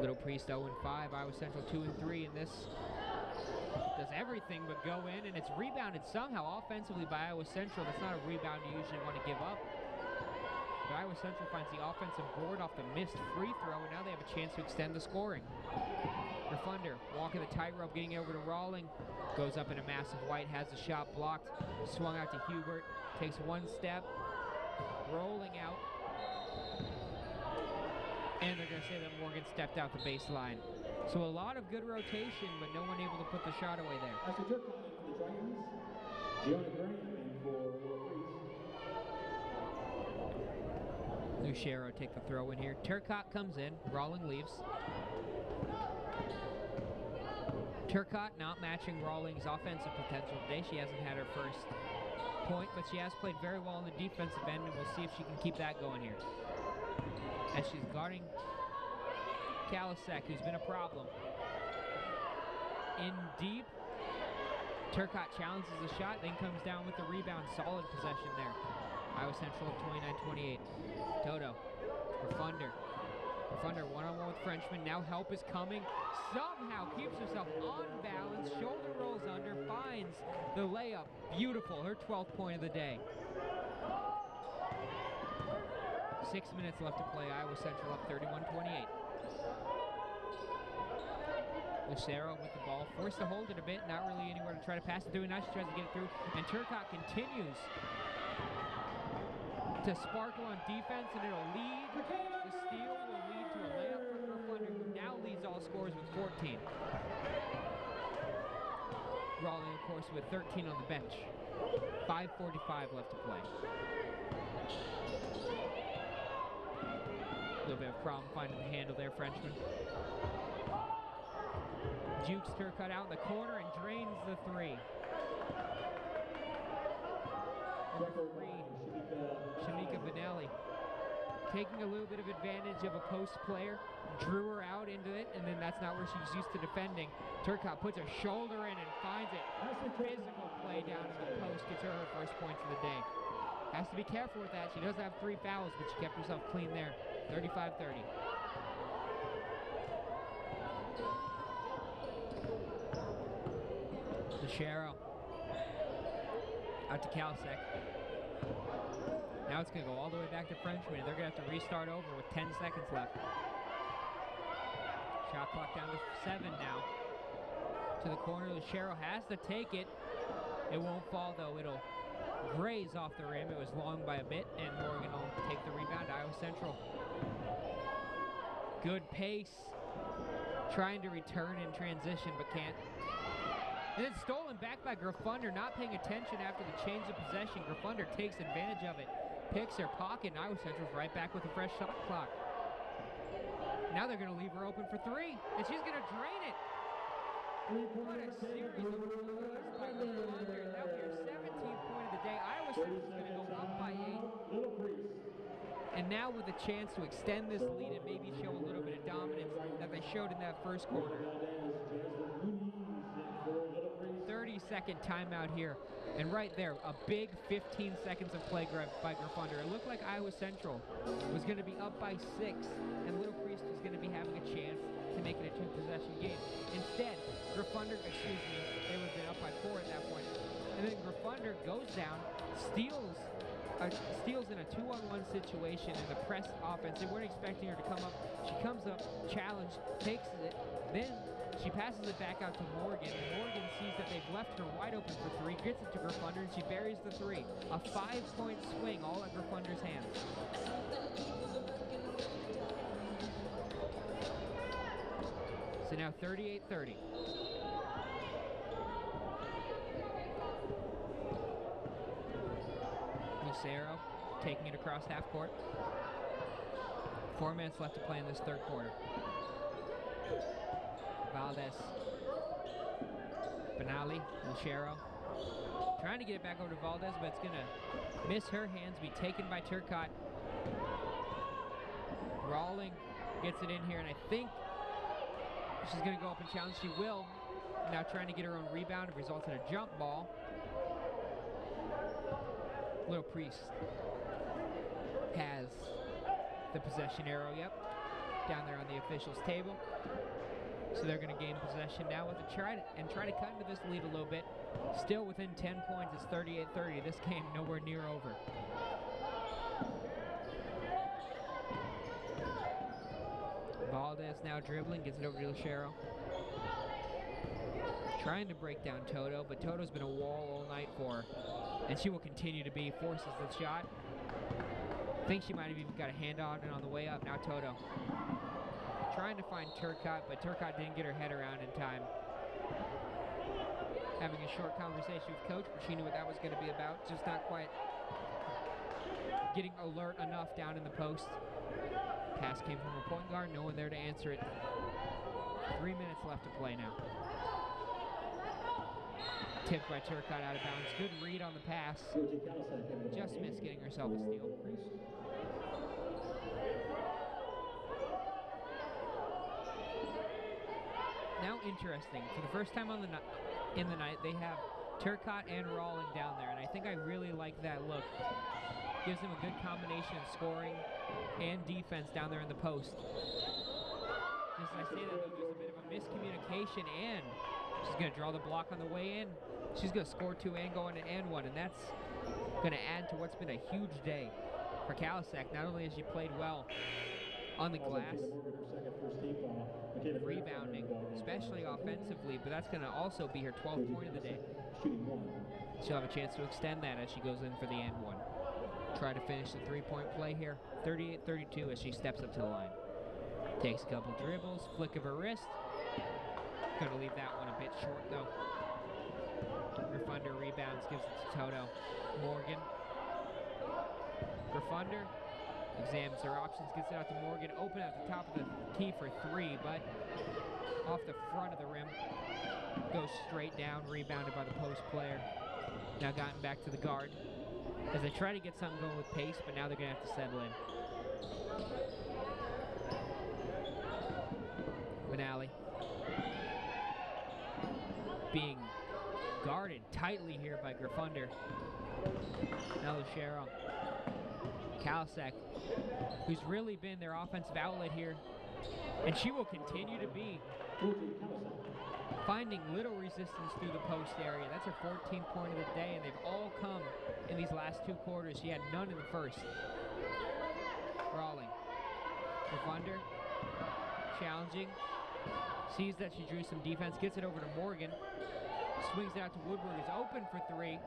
Little Priest 0-5, Iowa Central 2-3, and this does everything but go in, and it's rebounded somehow offensively by Iowa Central. That's not a rebound you usually want to give up. But Iowa Central finds the offensive board off the missed free throw, and now they have a chance to extend the scoring. Grifunder walking the tightrope, getting over to Rawling. Goes up in a massive white, has the shot blocked. Swung out to Hubert, takes one step, rolling out. And they're going to say that Morgan stepped out the baseline. So a lot of good rotation, but no one able to put the shot away there. As the Turcotte for the Tritons, Gianna Graham in for Little Priest. Lucero take the throw in here. Turcotte comes in. Rawling leaves. Turcotte not matching Rawling's offensive potential today. She hasn't had her first point, but she has played very well on the defensive end, and we'll see if she can keep that going here. as she's guarding Kalasek, who's been a problem. In deep, Turcotte challenges the shot, then comes down with the rebound. Solid possession there. Iowa Central up 29-28. Toto for Funder. Funder one-on-one with Frenchman. Now help is coming. Somehow keeps herself on balance. Shoulder rolls under. Finds the layup. Beautiful. Her 12th point of the day. 6 minutes left to play. Iowa Central up 31-28. Lucero with the ball. Forced to hold it a bit. Not really anywhere to try to pass it through. Now she tries to get it through. And Turcotte continues to sparkle on defense, and it'll lead. The steal will lead to a layup for Gerfunder, who now leads all scorers with 14. Rawling, of course, with 13 on the bench. 5:45 left to play. A little bit of problem finding the handle there, Frenchman. Jukes Turcotte out in the corner and drains the three. Number 3, Shamika Benelli. Taking a little bit of advantage of a post player, drew her out into it, and then that's not where she's used to defending. Turcotte puts her shoulder in and finds it. Physical play down in the post gets her first points of the day. Has to be careful with that. She does have 3 fouls, but she kept herself clean there. 35-30. Lucero. Out to Kalasek. Now it's going to go all the way back to Frenchman, and they're going to have to restart over with 10 seconds left. Shot clock down to 7 now. To the corner, Lucero has to take it. It won't fall, though. It'll graze off the rim. It was long by a bit, and Morgan will take the rebound. Iowa Central. Good pace. Trying to return in transition, but can't. And then stolen back by Gerfunder, not paying attention after the change of possession. Gerfunder takes advantage of it, picks her pocket, and Iowa Central's right back with a fresh shot clock. Now they're going to leave her open for 3, and she's going to drain it. What a series of plays by Gerfunder. That'll be her 17th point of the day. Iowa Central's going to go up by 8. And now with a chance to extend this lead and maybe show a little bit of dominance that they showed in that first quarter. 30-second timeout here. And right there, a big 15 seconds of play grab by Gerfunder. It looked like Iowa Central was going to be up by 6, and Little Priest was going to be having a chance to make it a 2-possession game. Instead, they would have been up by 4 at that point. And then Gerfunder goes down, steals in a 2-on-1 situation in the press offense. They weren't expecting her to come up. She comes up, challenged, takes it, then she passes it back out to Morgan. Morgan sees that they've left her wide open for 3, gets it to Gerfunder, and she buries the 3. A 5-point swing, all at Gerfunder's hands. So now 38-30. Lucero taking it across half court. 4 minutes left to play in this third quarter. Valdez, Benali, Lucero. Trying to get it back over to Valdez, but it's going to miss her hands, be taken by Turcotte. Rawling gets it in here, and I think she's going to go up and challenge. She will. Now trying to get her own rebound. It results in a jump ball. Little Priest has the possession arrow, yep, down there on the officials' table. So they're going to gain possession now with a try to cut into this lead a little bit. Still within 10 points. It's 38-30. This game nowhere near over. Valdez now dribbling, gets it over to Lucero. Trying to break down Toto, but Toto's been a wall all night for her. And she will continue to be. Forces the shot. I think she might have even got a hand on it on the way up. Now Toto trying to find Turcotte, but Turcotte didn't get her head around in time. Having a short conversation with Coach, but she knew what that was going to be about. Just not quite getting alert enough down in the post. Pass came from her point guard. No one there to answer it. 3 minutes left to play now. Tipped by Turcotte out of bounds. Good read on the pass. Just missed getting herself a steal. interesting. For the first time in the night, they have Turcotte and Rawling down there, and I think I really like that look. Gives them a good combination of scoring and defense down there in the post. Just as I say that, there's a bit of a miscommunication, and she's going to draw the block on the way in. She's going to score 2 and go on an and 1, and that's going to add to what's been a huge day for Kalasek. Not only has she played well on the glass, rebounding, especially offensively, but that's going to also be her 12th point of the day. She'll have a chance to extend that as she goes in for the and 1. Try to finish the 3-point play here. 38-32 as she steps up to the line. Takes a couple dribbles, flick of her wrist. Gonna leave that one a bit short though. Grifunder rebounds, gives it to Toto. Morgan. Grifunder examines her options, gets it out to Morgan. Open at the top of the key for 3, but off the front of the rim. Goes straight down, rebounded by the post player. Now gotten back to the guard as they try to get something going with pace, but now they're going to have to settle in. Manali being guarded tightly here by Grifunder. Now Lucero. Kalasek, who's really been their offensive outlet here, and she will continue to be, finding little resistance through the post area. That's her 14th point of the day, and they've all come in these last 2 quarters. She had none in the first. Rawling. Grifunder, challenging. Sees that she drew some defense, gets it over to Morgan. Swings it out to Woodward, who's open for 3.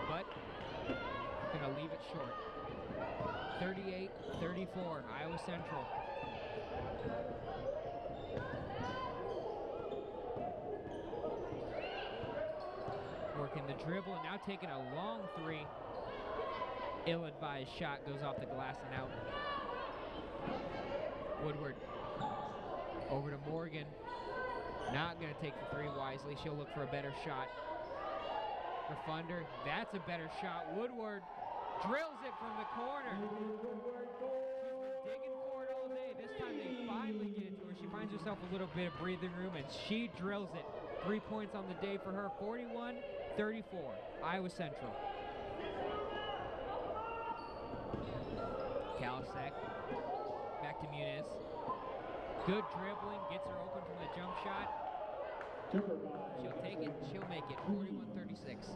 But gonna leave it short. 38-34, Iowa Central. Working the dribble and now taking a long 3. Ill-advised shot goes off the glass and out. Woodward over to Morgan. Not going to take the 3 wisely. She'll look for a better shot. Grifunder, that's a better shot. Woodward drills it from the corner. She's been digging for it all day. This time they finally get it to her. She finds herself a little bit of breathing room, and she drills it. 3 points on the day for her. 41-34, Iowa Central. Kalasek back to Muniz. Good dribbling, gets her open from the jump shot. She'll take it, she'll make it. 41-36.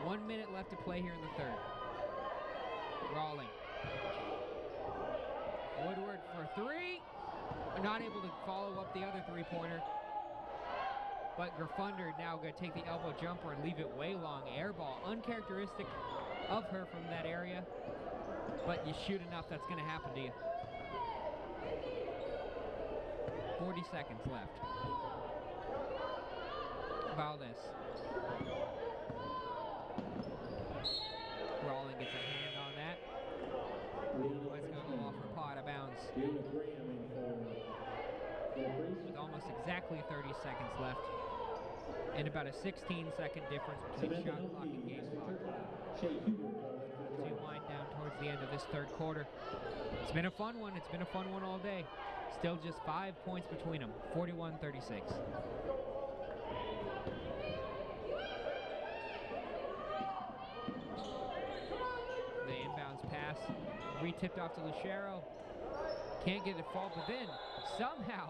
1 minute left to play here in the third. Rawling. Woodward for 3. Not able to follow up the other 3-pointer. But Grifunder now going to take the elbow jumper and leave it way long. Air ball, uncharacteristic of her from that area. But you shoot enough, that's going to happen to you. 40 seconds left. Valdez. Rawling gets a hand on that. That's going to go off her pot of bounds. With almost exactly 30 seconds left. And about a 16-second difference between shot clock and game clock. As we wind down towards the end of this third quarter. It's been a fun one. It's been a fun one all day. Still just 5 points between them. 41-36. The inbounds pass. Re-tipped off to Lucero. Can't get it to fall, but then somehow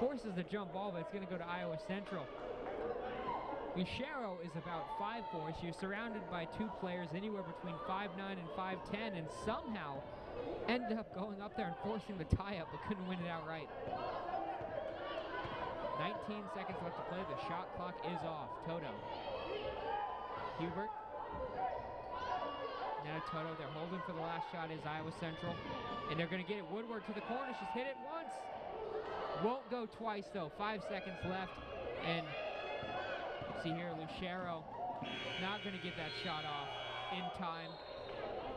forces the jump ball, but it's going to go to Iowa Central. Lucero is about 5'4". She's surrounded by 2 players anywhere between 5'9" and 5'10", and somehow ended up going up there and forcing the tie-up, but couldn't win it outright. 19 seconds left to play. The shot clock is off. Toto. Hubert. Now Toto. They're holding for the last shot is Iowa Central. And they're going to get it. Woodward to the corner. She's hit it once. Won't go twice, though. 5 seconds left. And see here, Lucero not going to get that shot off in time.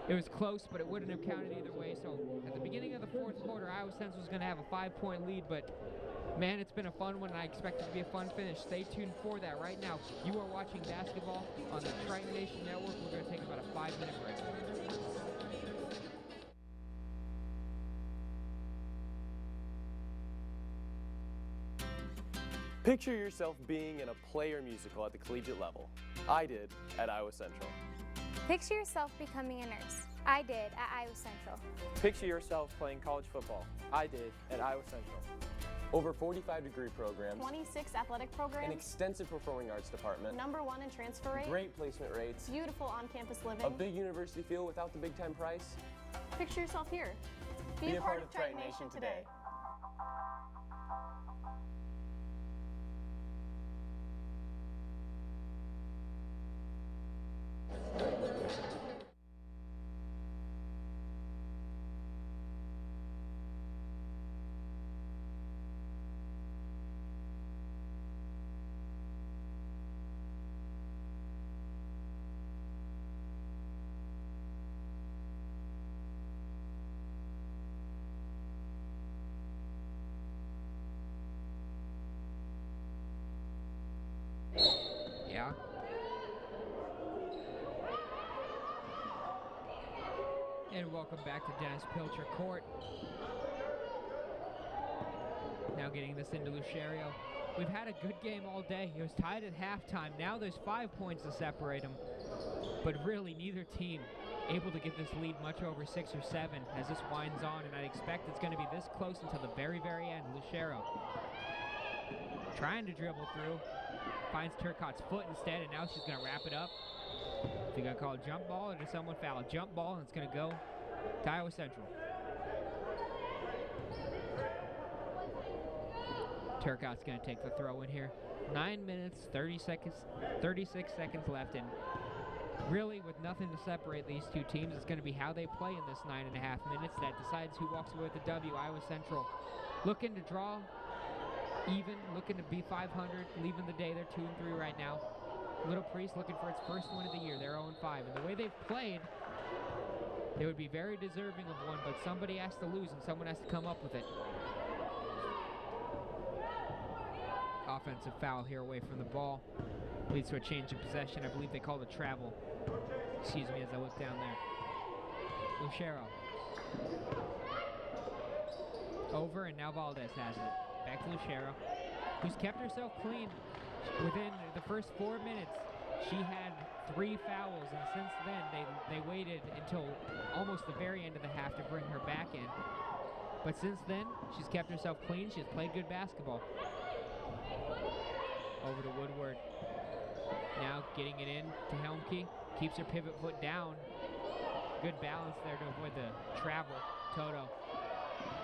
It was close, but it wouldn't have counted either way. So at the beginning of the fourth quarter, Iowa Central was going to have a 5-point lead, but man, it's been a fun one, and I expect it to be a fun finish. Stay tuned for that. Right now, you are watching basketball on the Triton Nation Network. We're going to take about a 5-minute break. Picture yourself being in a play or musical at the collegiate level. I did at Iowa Central. Picture yourself becoming a nurse. I did at Iowa Central. Picture yourself playing college football. I did at Iowa Central. Over 45 degree programs, 26 athletic an programs, extensive performing arts department, #1 in transfer rate, great placement rates, beautiful on-campus living. a big university feel without the big time price. Picture yourself here. Be a part of Triton Nation today. Yeah. And welcome back to Dennis Pilcher Court. Now getting this into Lucerio. We've had a good game all day. It was tied at halftime. Now there's 5 points to separate them. But really, neither team able to get this lead much over 6 or 7 as this winds on, and I expect it's going to be this close until the very, very end. Lucero trying to dribble through. Finds Turcotte's foot instead, and now she's going to wrap it up. Is he going to call a jump ball, or does someone foul? A jump ball, and it's going to go to Iowa Central. Turcotte's going to take the throw in here. 9 minutes, 36 seconds left, and really with nothing to separate these two teams, it's going to be how they play in this 9.5 minutes that decides who walks away with the W. Iowa Central looking to draw even, looking to be 500, leaving the day. They're 2-3 right now. Little Priest looking for its first win of the year. They're 0-5. And the way they've played, they would be very deserving of one, but somebody has to lose and someone has to come up with it. Offensive foul here away from the ball. Leads to a change of possession. I believe they called a travel. Excuse me as I look down there. Lucero. Over, and now Valdez has it. Back to Lucero, who's kept herself clean within the first 4 minutes. She had 3 fouls, and since then they waited until almost the very end of the half to bring her back in. But since then, she's kept herself clean. She's played good basketball. Over to Woodward. Now getting it in to Helmke. Keeps her pivot foot down. Good balance there to avoid the travel. Toto.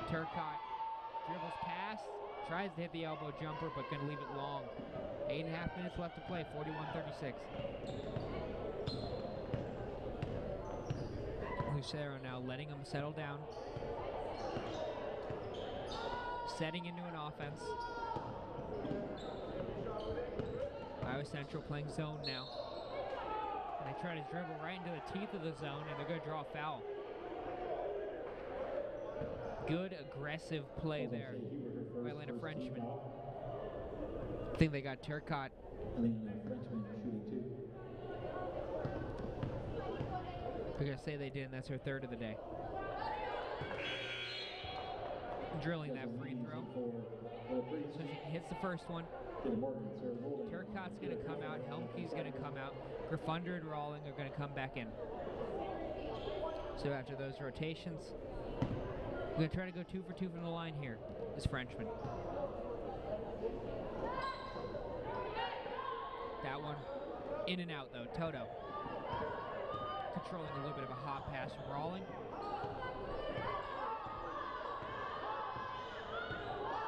Turcotte dribbles past. Tries to hit the elbow jumper, but going to leave it long. 8.5 minutes left to play, 41-36. Lucero now letting them settle down. Setting into an offense. Iowa Central playing zone now. And they try to dribble right into the teeth of the zone, and they're going to draw a foul. Good aggressive play there by Atlanta Frenchman. I think they got Turcotte. I think Frenchman shooting too. We're going to say they did, and that's her third of the day. Drilling that free throw. So she hits the first one. Turcotte's going to come out. Helmke's going to come out. Griffunder and Rawling are going to come back in. So after those rotations, we're going to try to go 2 for 2 from the line here, this Frenchman. That one in and out, though. Toto controlling a little bit of a hot pass from Rawling.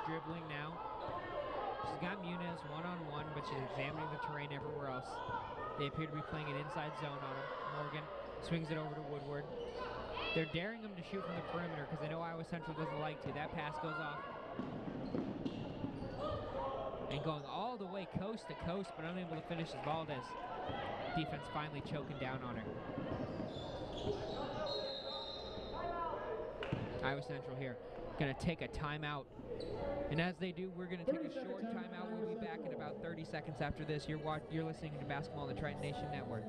Dribbling now. She's got Muniz one-on-one, but she's examining the terrain everywhere else. They appear to be playing an inside zone on him. Morgan swings it over to Woodward. They're daring him to shoot from the perimeter because they know Iowa Central doesn't like to. That pass goes off. And going all the way coast to coast, but unable to finish is Valdez. Defense finally choking down on her. Iowa Central here. Going to take a timeout. And as they do, we're going to take a short timeout. We'll be back in about 30 seconds after this. You're listening to Basketball on the Triton Nation Network.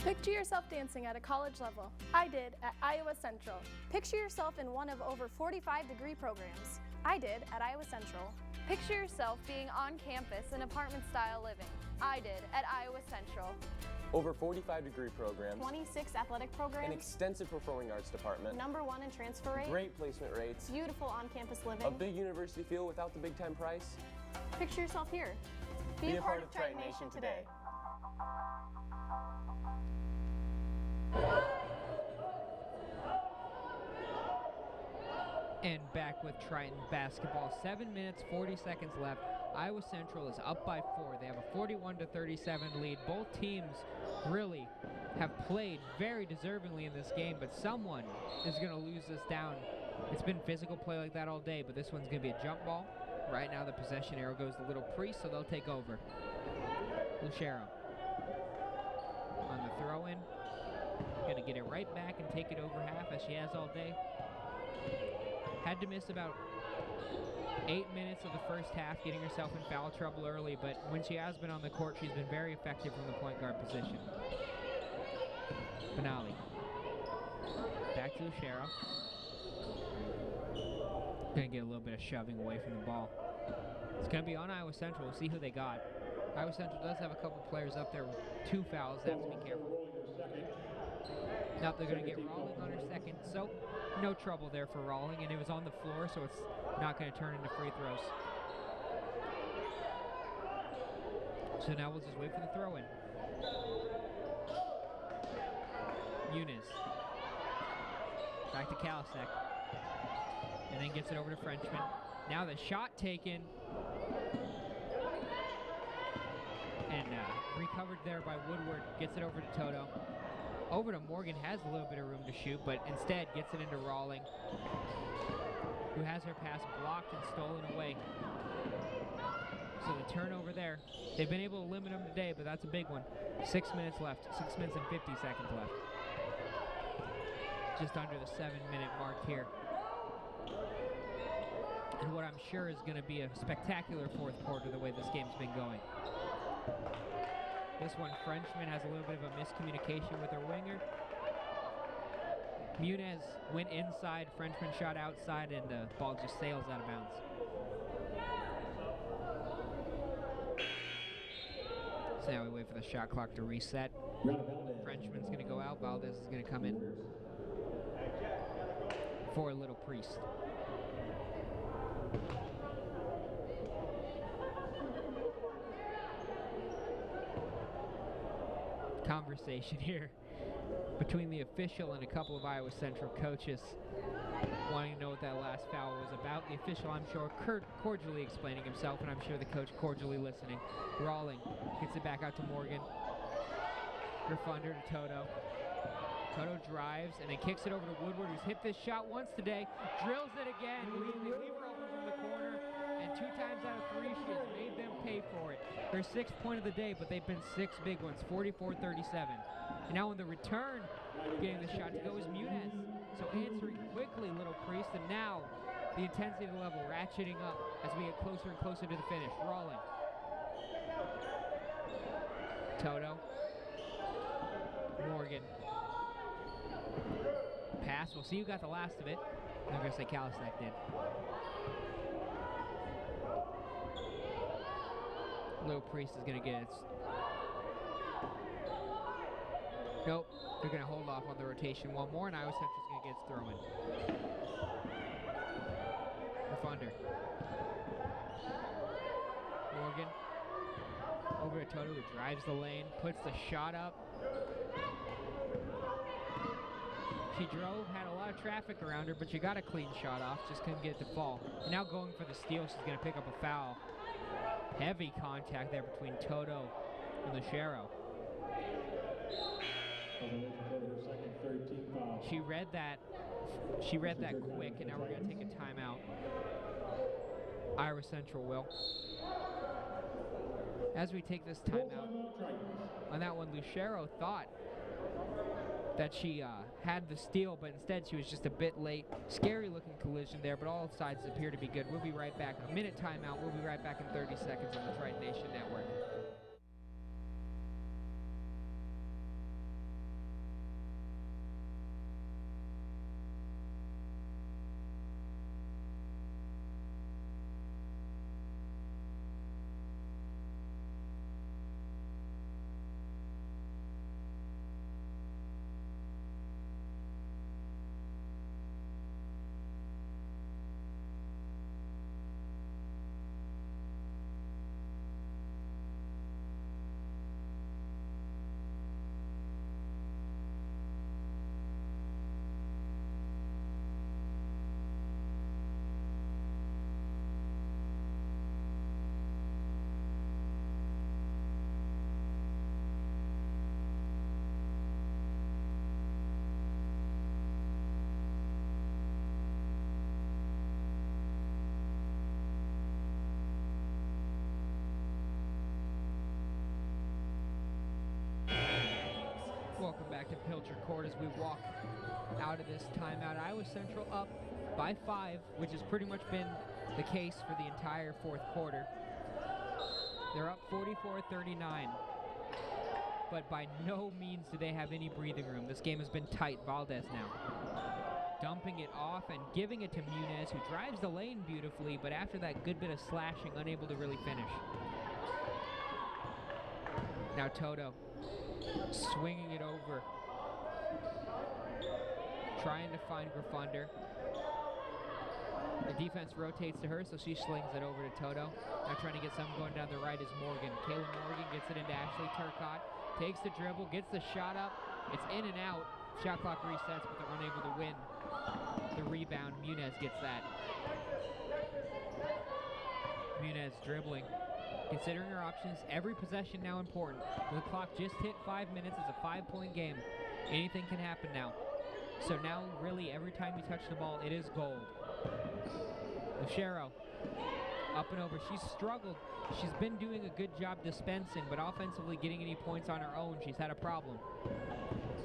Picture yourself dancing at a college level. I did at Iowa Central. Picture yourself in one of over 45 degree programs. I did at Iowa Central. Picture yourself being on campus in apartment-style living. I did at Iowa Central. Over 45 degree programs, 26 athletic an programs, extensive performing arts department, #1 in transfer rate, great placement rates, beautiful on-campus living. a big university feel without the big time price. Picture yourself here. Be a part of Triton Nation today. And back with Triton basketball. 7 minutes, 40 seconds left. Iowa Central is up by 4. They have a 41-37 lead. Both teams really have played very deservingly in this game, but someone is going to lose this down. It's been physical play like that all day, but this one's going to be a jump ball. Right now the possession arrow goes to Little Priest, so they'll take over. Lucero on the throw-in. Going to get it right back and take it over half as she has all day. Had to miss about 8 minutes of the first half, getting herself in foul trouble early, but when she has been on the court, she's been very effective from the point guard position. Benali. Back to Lucero. Gonna get a little bit of shoving away from the ball. It's gonna be on Iowa Central. We'll see who they got. Iowa Central does have a couple players up there with 2 fouls. They have to be careful. Now they're gonna get Rawling on her second, so no trouble there for Rawling, and it was on the floor, so it's not going to turn into free throws. So now we'll just wait for the throw-in. Muniz. Back to Kalasek. And then gets it over to Frenchman. Now the shot taken. And recovered there by Woodward. Gets it over to Toto. Over to Morgan, has a little bit of room to shoot, but instead gets it into Rawling, who has her pass blocked and stolen away. So the turnover there. They've been able to limit them today, but that's a big one. 6 minutes left, 6 minutes and 50 seconds left. Just under the 7-minute mark here. And what I'm sure is going to be a spectacular fourth quarter the way this game's been going. This one, Frenchman has a little bit of a miscommunication with her winger. Muniz went inside, Frenchman shot outside, and the ball just sails out of bounds. So now we wait for the shot clock to reset. Frenchman's going to go out, Valdez is going to come in for Little Priest. Conversation here between the official and a couple of Iowa Central coaches wanting to know what that last foul was about. The official, I'm sure, cordially explaining himself, and I'm sure the coach cordially listening. Rawling gets it back out to Morgan. Grifunder to Toto. Toto drives and then kicks it over to Woodward, who's hit this shot once today. Drills it again. They leave her open from the corner, and 2 times out of 3 she has made them pay for it. Their 6th point of the day, but they've been 6 big ones, 44-37. And now in the return, getting the shot to go is Muniz. So answering quickly, Little Priest, and now the intensity of the level ratcheting up as we get closer and closer to the finish. Rawling. Toto. Morgan. Pass. We'll see who got the last of it. I'm going to say Kalasek did. Little Priest is going to get it. Nope. They're going to hold off on the rotation one more, and Iowa Central's going to get its throw in. Grifunder. Morgan. Over to Toto, who drives the lane, puts the shot up. She drove, had a lot of traffic around her, but she got a clean shot off, just couldn't get it to fall. And now going for the steal, she's going to pick up a foul. Heavy contact there between Toto and Lucero. She read that quick, and now we're going to take a timeout. Iowa Central will. As we take this timeout, on that one, Lucero thought that she had the steal, but instead she was just a bit late. Scary looking collision there, but all sides appear to be good. We'll be right back. A minute timeout. We'll be right back in 30 seconds on the Triton Nation Network. Welcome back to Pilcher Court as we walk out of this timeout. Iowa Central up by 5, which has pretty much been the case for the entire fourth quarter. They're up 44-39, but by no means do they have any breathing room. This game has been tight. Valdez now dumping it off and giving it to Muniz, who drives the lane beautifully, but after that good bit of slashing, unable to really finish. Now Toto swinging it over, trying to find Graffunder. The defense rotates to her, so she slings it over to Toto. Now trying to get something going down the right is Morgan. Kayla Morgan gets it into Ashley Turcotte, takes the dribble, gets the shot up. It's in and out. Shot clock resets, but they're unable to win the rebound. Muniz gets that. Muniz dribbling. Considering her options, every possession now important. The clock just hit 5 minutes. It's a 5-point game. Anything can happen now. So now, really, every time you touch the ball, it is gold. Lucero, up and over. She's struggled. She's been doing a good job dispensing, but offensively getting any points on her own, she's had a problem.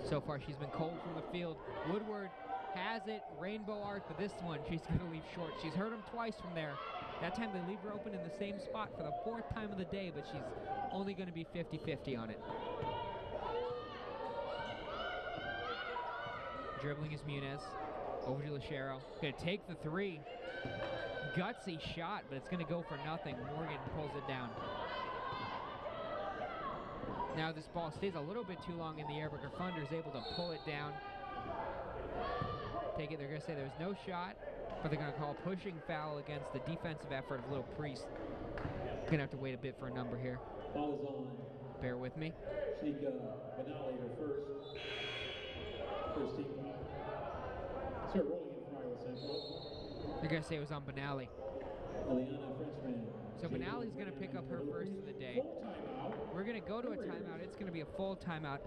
So far, she's been cold from the field. Woodward has it, rainbow arc, but this one, she's going to leave short. She's hurt him twice from there. That time, they leave her open in the same spot for the 4th time of the day, but she's only going to be 50-50 on it. Dribbling is Muniz. Over to Lucero. Going to take the 3. Gutsy shot, but it's going to go for nothing. Morgan pulls it down. Now this ball stays a little bit too long in the air, but Graffunder is able to pull it down. Take it. They're going to say there was no shot, but they're going to call a pushing foul against the defensive effort of Little Priest. Going to have to wait a bit for a number here. Ball is on. Bear with me. Shanika Benali, her first team foul. Start rolling in for Iowa Central. They're going to say it was on Benali. Eliana Frenchman. So Benali's going to pick up her first of the day. We're going to go to a timeout. It's going to be a full timeout.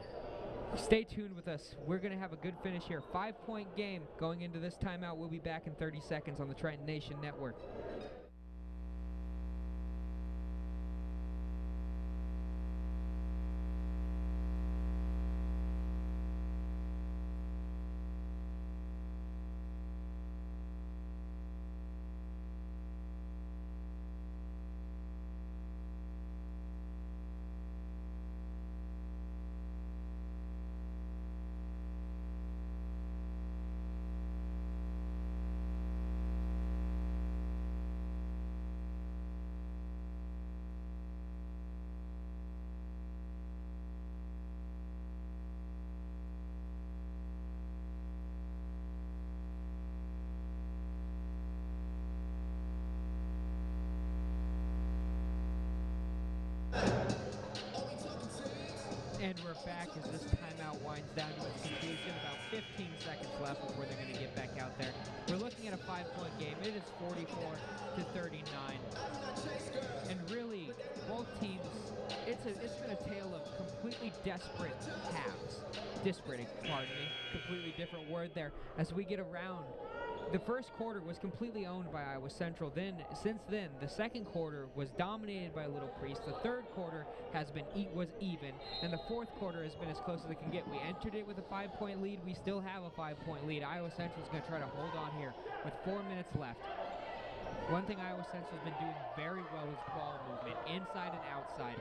Stay tuned with us. We're going to have a good finish here. 5-point game going into this timeout. We'll be back in 30 seconds on the Triton Nation Network. And we're back as this timeout winds down to its conclusion. About 15 seconds left before they're going to get back out there. We're looking at a 5-point game. It is 44-39. And really, both teams, it's been a tale of completely desperate halves. Disparate, pardon me. Completely different word there. As we get around, the first quarter was completely owned by Iowa Central. Since then, the second quarter was dominated by Little Priest. The third quarter was even, and the fourth quarter has been as close as it can get. We entered it with a 5-point lead. We still have a 5-point lead. Iowa Central is going to try to hold on here with 4 minutes left. One thing Iowa Central has been doing very well is ball movement, inside and outside.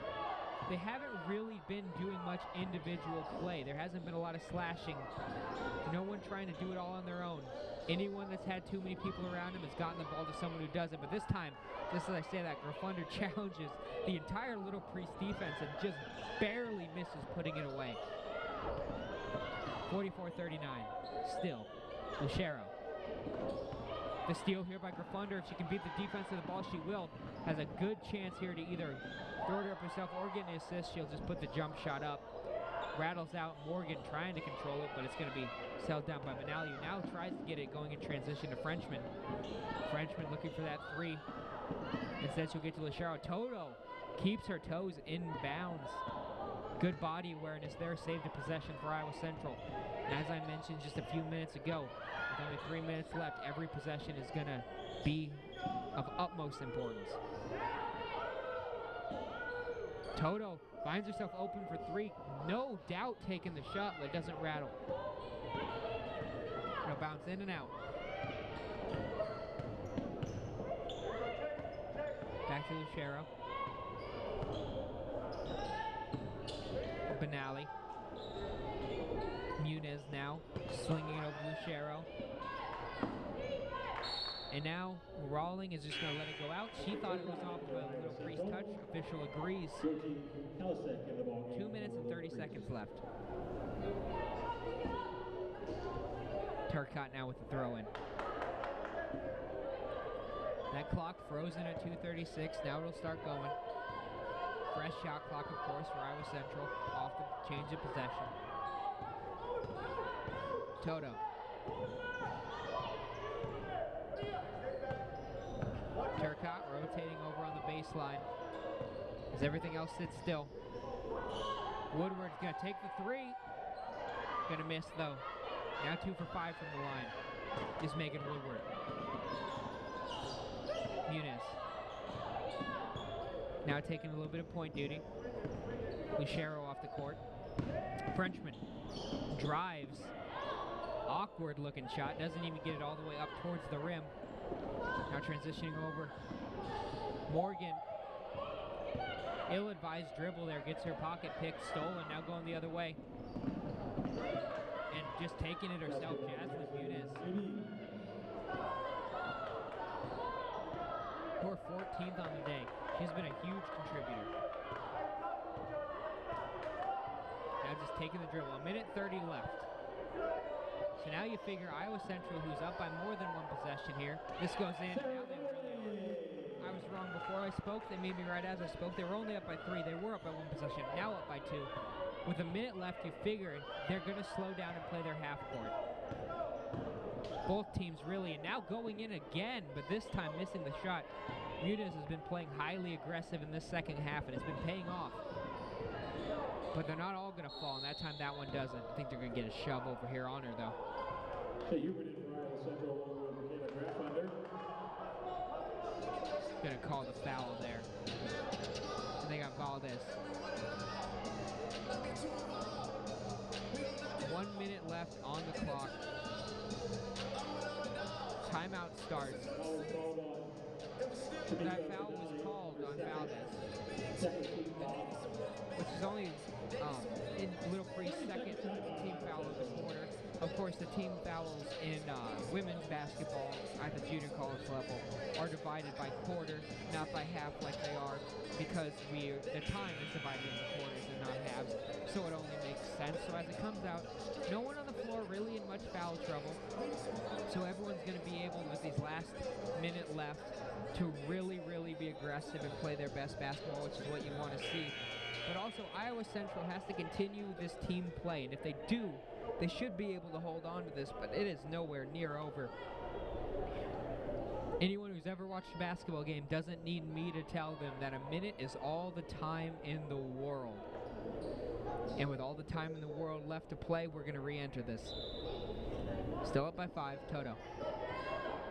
They haven't really been doing much individual play. There hasn't been a lot of slashing. No one trying to do it all on their own. Anyone that's had too many people around him has gotten the ball to someone who doesn't. But this time, just as I say that, Graffunder challenges the entire Little Priest defense and just barely misses putting it away. 44-39. Still, Lucero. The steal here by Graffunder. If she can beat the defense of the ball, she will. Has a good chance here to either throw it up herself or get an assist. She'll just put the jump shot up. Rattles out. Morgan trying to control it, but it's going to be held down by Benali, who now tries to get it going in transition to Frenchman. Frenchman looking for that 3. Instead, she'll get to Lucero. Toto keeps her toes in bounds. Good body awareness there. Saved a possession for Iowa Central. And as I mentioned just a few minutes ago, with only 3 minutes left, every possession is going to be of utmost importance. Toto Finds herself open for three. No doubt taking the shot, but it doesn't rattle. It'll bounce in and out. Back to Lucero. Benally. Muniz now slinging it over to Lucero. And now Rawling is just going to let it go out. She thought it was off of a little Priest touch. Official agrees. 2 minutes and 30 seconds left. Turcotte now with the throw in. That clock frozen at 2:36. Now it'll start going. Fresh shot clock, of course, for Iowa Central off the change of possession. Toto. Turcotte rotating over on the baseline as everything else sits still. Woodward's going to take the three. Going to miss, though. Now 2 for 5 from the line is Megan Woodward. Muniz. Now taking a little bit of point duty. Lucero off the court. Frenchman drives. Awkward looking shot. Doesn't even get it all the way up towards the rim. Now transitioning over. Morgan. Ill-advised dribble there. Gets her pocket pick. Stolen. Now going the other way. And just taking it herself. Jasmine Muniz. Her 14th on the day. She's been a huge contributor. Now just taking the dribble. 1:30 left. So now you figure Iowa Central, who's up by more than one possession here. This goes in. Now they really are. I was wrong before I spoke. They made me right as I spoke. They were only up by 3. They were up by one possession. Now up by 2. With 1 minute left, you figure they're going to slow down and play their half court. Both teams really, and now going in again, but this time missing the shot. Muniz has been playing highly aggressive in this second half, and it's been paying off. But they're not all going to fall, and that time that one doesn't. I think they're going to get a shove over here on her, though. Going to call the foul there. And they got Valdez. 1 minute left on the clock. Timeout starts. That foul was called on Valdez, which is only in Little Priest's second team foul of the quarter. Of course, the team fouls in women's basketball at the junior college level are divided by quarter, not by half like they are, because the time is divided into quarters and not halves, so it only makes sense. So as it comes out, no one on the floor really in much foul trouble, so everyone's going to be able, with these last minute left, to really, really be aggressive and play their best basketball, which is what you want to see. But also, Iowa Central has to continue this team play, and if they do, they should be able to hold on to this, but it is nowhere near over. Anyone who's ever watched a basketball game doesn't need me to tell them that a minute is all the time in the world. And with all the time in the world left to play, we're going to re-enter this. Still up by 5, Toto.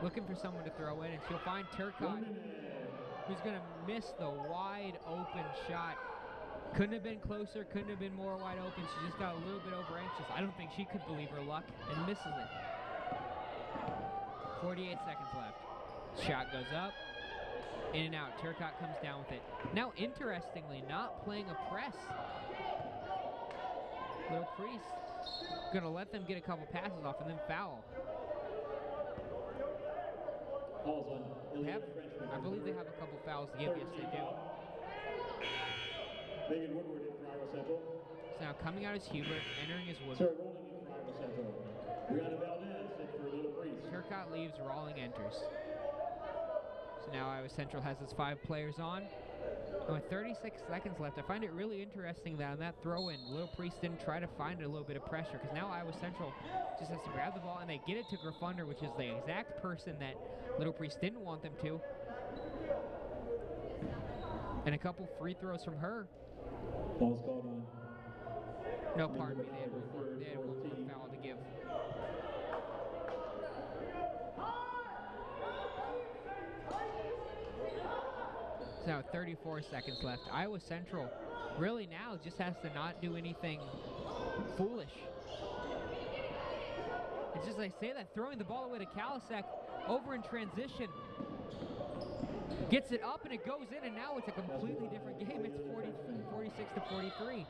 Looking for someone to throw in, and she'll find Turcotte, who's going to miss the wide open shot. Couldn't have been closer, couldn't have been more wide open. She just got a little bit over anxious. I don't think she could believe her luck, and misses it. 48 seconds left. Shot goes up, in and out. Turcotte comes down with it. Now, interestingly, not playing a press. Little Priest gonna let them get a couple passes off and then foul. I believe they have a couple fouls to give. Yes, they do. Megan Woodward in for Iowa Central. So now coming out is Hubert, entering is Sarah Woodward. Rolling in for Iowa Central. Brianna Valdez in for Little Priest. Turcotte leaves, Rawling enters. So now Iowa Central has its 5 players on. And with 36 seconds left, I find it really interesting that on that throw-in, Little Priest didn't try to find a little bit of pressure, because now Iowa Central just has to grab the ball, and they get it to Graffunder, which is the exact person that Little Priest didn't want them to. And a couple free throws from her. Ball's called on. No, pardon me, they had one more foul to give. So now 34 seconds left. Iowa Central really now just has to not do anything foolish. It's just like I say that, throwing the ball away to Kalasek over in transition. Gets it up and it goes in, and now it's a completely different game. It's 46 to 43.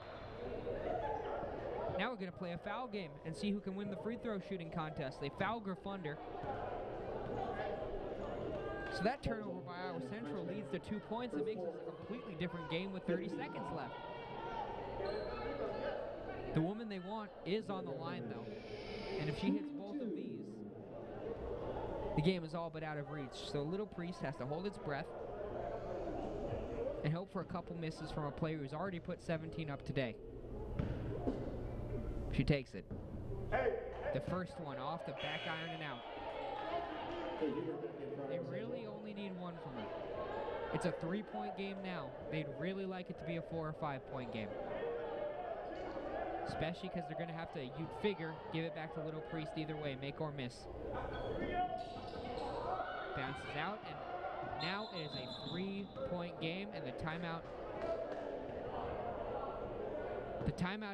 Now we're going to play a foul game and see who can win the free throw shooting contest. They foul Gryffindor. So that turnover by Iowa Central leads to 2 points. It makes this a completely different game with 30 seconds left. The woman they want is on the line, though. And if she hits both of these, the game is all but out of reach. So Little Priest has to hold its breath and hope for a couple misses from a player who's already put 17 up today. She takes it. The first one off the back iron and out. They really only need one from her. It's a 3-point game now. They'd really like it to be a 4 or 5-point game. Especially because they're going to have to, you'd figure, give it back to Little Priest either way, make or miss. Bounces out, and now it is a 3-point game, and the timeout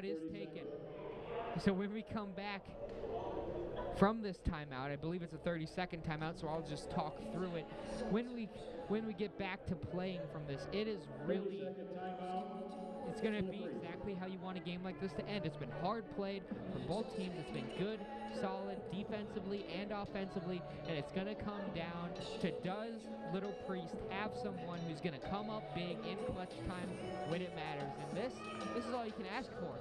is taken. So when we come back from this timeout, I believe it's a 30-second timeout, so I'll just talk through it. When we get back to playing from this, it is really, it's going to be exactly how you want a game like this to end. It's been hard played from both teams. It's been good, solid, defensively and offensively, and it's going to come down to, does Little Priest have someone who's going to come up big in clutch time when it matters? And this is all you can ask for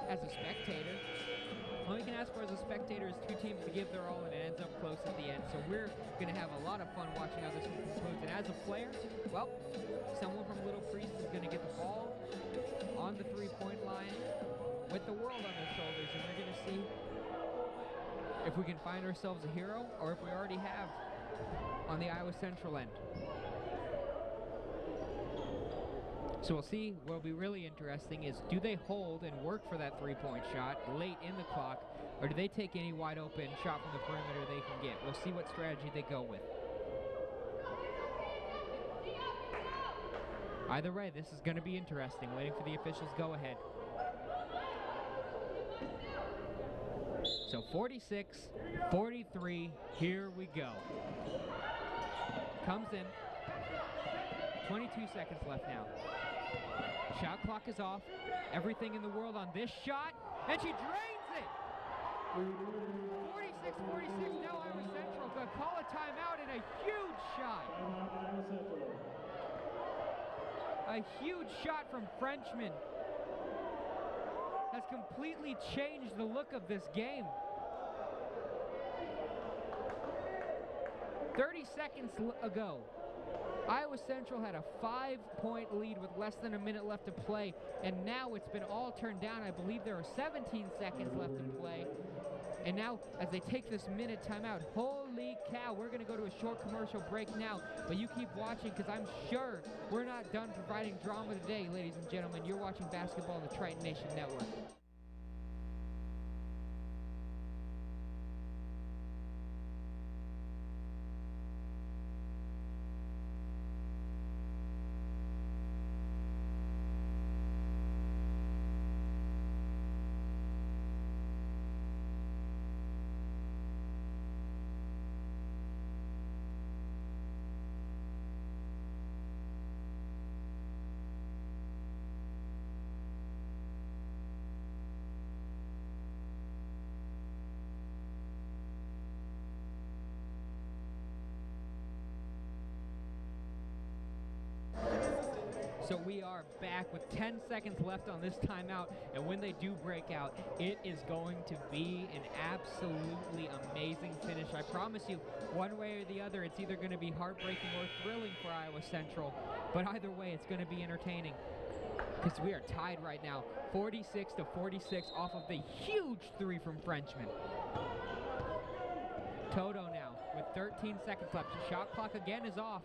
as a spectator. All you can ask for as a spectator is two teams to give their all, and it ends up close at the end. So we're going to have a lot of fun watching how this one concludes. And as a player, well, someone from Little Priest is going to get the ball on the three-point line with the world on their shoulders, and we're going to see if we can find ourselves a hero or if we already have on the Iowa Central end. So we'll see. What'll be really interesting is, do they hold and work for that three-point shot late in the clock, or do they take any wide open shot from the perimeter they can get? We'll see what strategy they go with. Either way, this is going to be interesting. Waiting for the officials' go-ahead. So 46-43, here we go. Comes in. 22 seconds left now. Shot clock is off. Everything in the world on this shot, and she drains it! 46-46, now Iowa Central going to call a timeout, and a huge shot. A huge shot from Frenchman has completely changed the look of this game. 30 seconds ago, Iowa Central had a 5-point lead with less than a minute left to play, and now it's been all turned down. I believe there are 17 seconds left to play. And now, as they take this minute timeout, holy cow, we're going to go to a short commercial break now. But you keep watching, because I'm sure we're not done providing drama today, ladies and gentlemen. You're watching basketball on the Triton Nation Network. So we are back with 10 seconds left on this timeout, and when they do break out, it is going to be an absolutely amazing finish. I promise you, one way or the other, it's either going to be heartbreaking or thrilling for Iowa Central, but either way, it's going to be entertaining, because we are tied right now, 46-46 off of the huge three from Frenchman. Toto now with 13 seconds left. The shot clock again is off.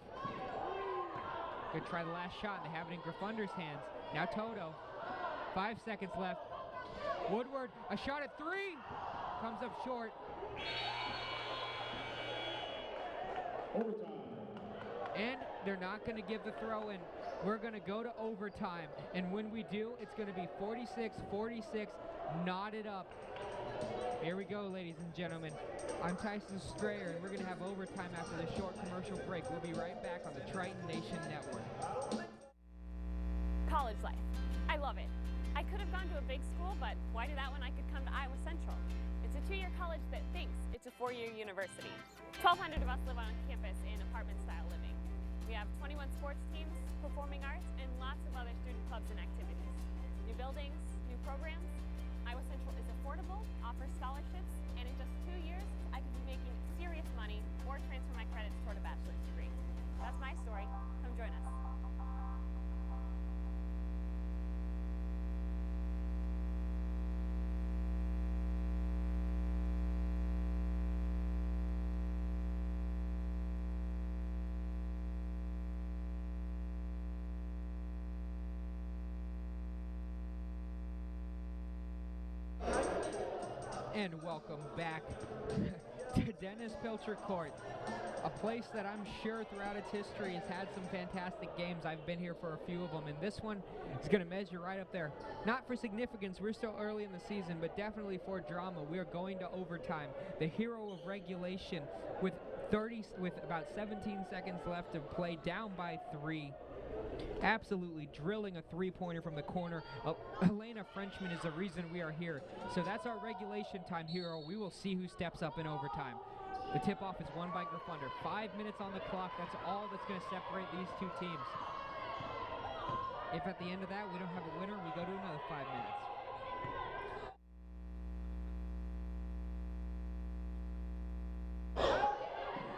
Good try the last shot, and they have it in Gryffindor's hands. Now Toto. 5 seconds left. Woodward, a shot at three. Comes up short. Overtime. And They're not going to give the throw in. We're going to go to overtime. And when we do, it's going to be 46-46, knotted up. Here we go, ladies and gentlemen. I'm Tyson Strayer, and we're going to have overtime after this short commercial break. We'll be right back on the Triton Nation Network. College life. I love it. I could have gone to a big school, but why do that when I could come to Iowa Central? It's a 2-year college that thinks it's a 4-year university. 1,200 of us live on campus in apartment-style living. We have 21 sports teams, performing arts, and lots of other student clubs and activities. New buildings, new programs. Iowa Central is affordable, offers scholarships, and in just 2 years, I could be making serious money or transfer my credits toward a bachelor's degree. That's my story. Come join us. And welcome back to Dennis Pilcher Court, a place that I'm sure throughout its history has had some fantastic games. I've been here for a few of them, and this one is going to measure right up there. Not for significance, we're still early in the season, but definitely for drama. We are going to overtime. The hero of regulation with about 17 seconds left to play, down by 3. Absolutely drilling a three-pointer from the corner. Elena Frenchman is the reason we are here. So that's our regulation time hero. We will see who steps up in overtime. The tip-off is won by Gryffindor. 5 minutes on the clock. That's all that's going to separate these two teams. If at the end of that we don't have a winner, we go to another 5 minutes.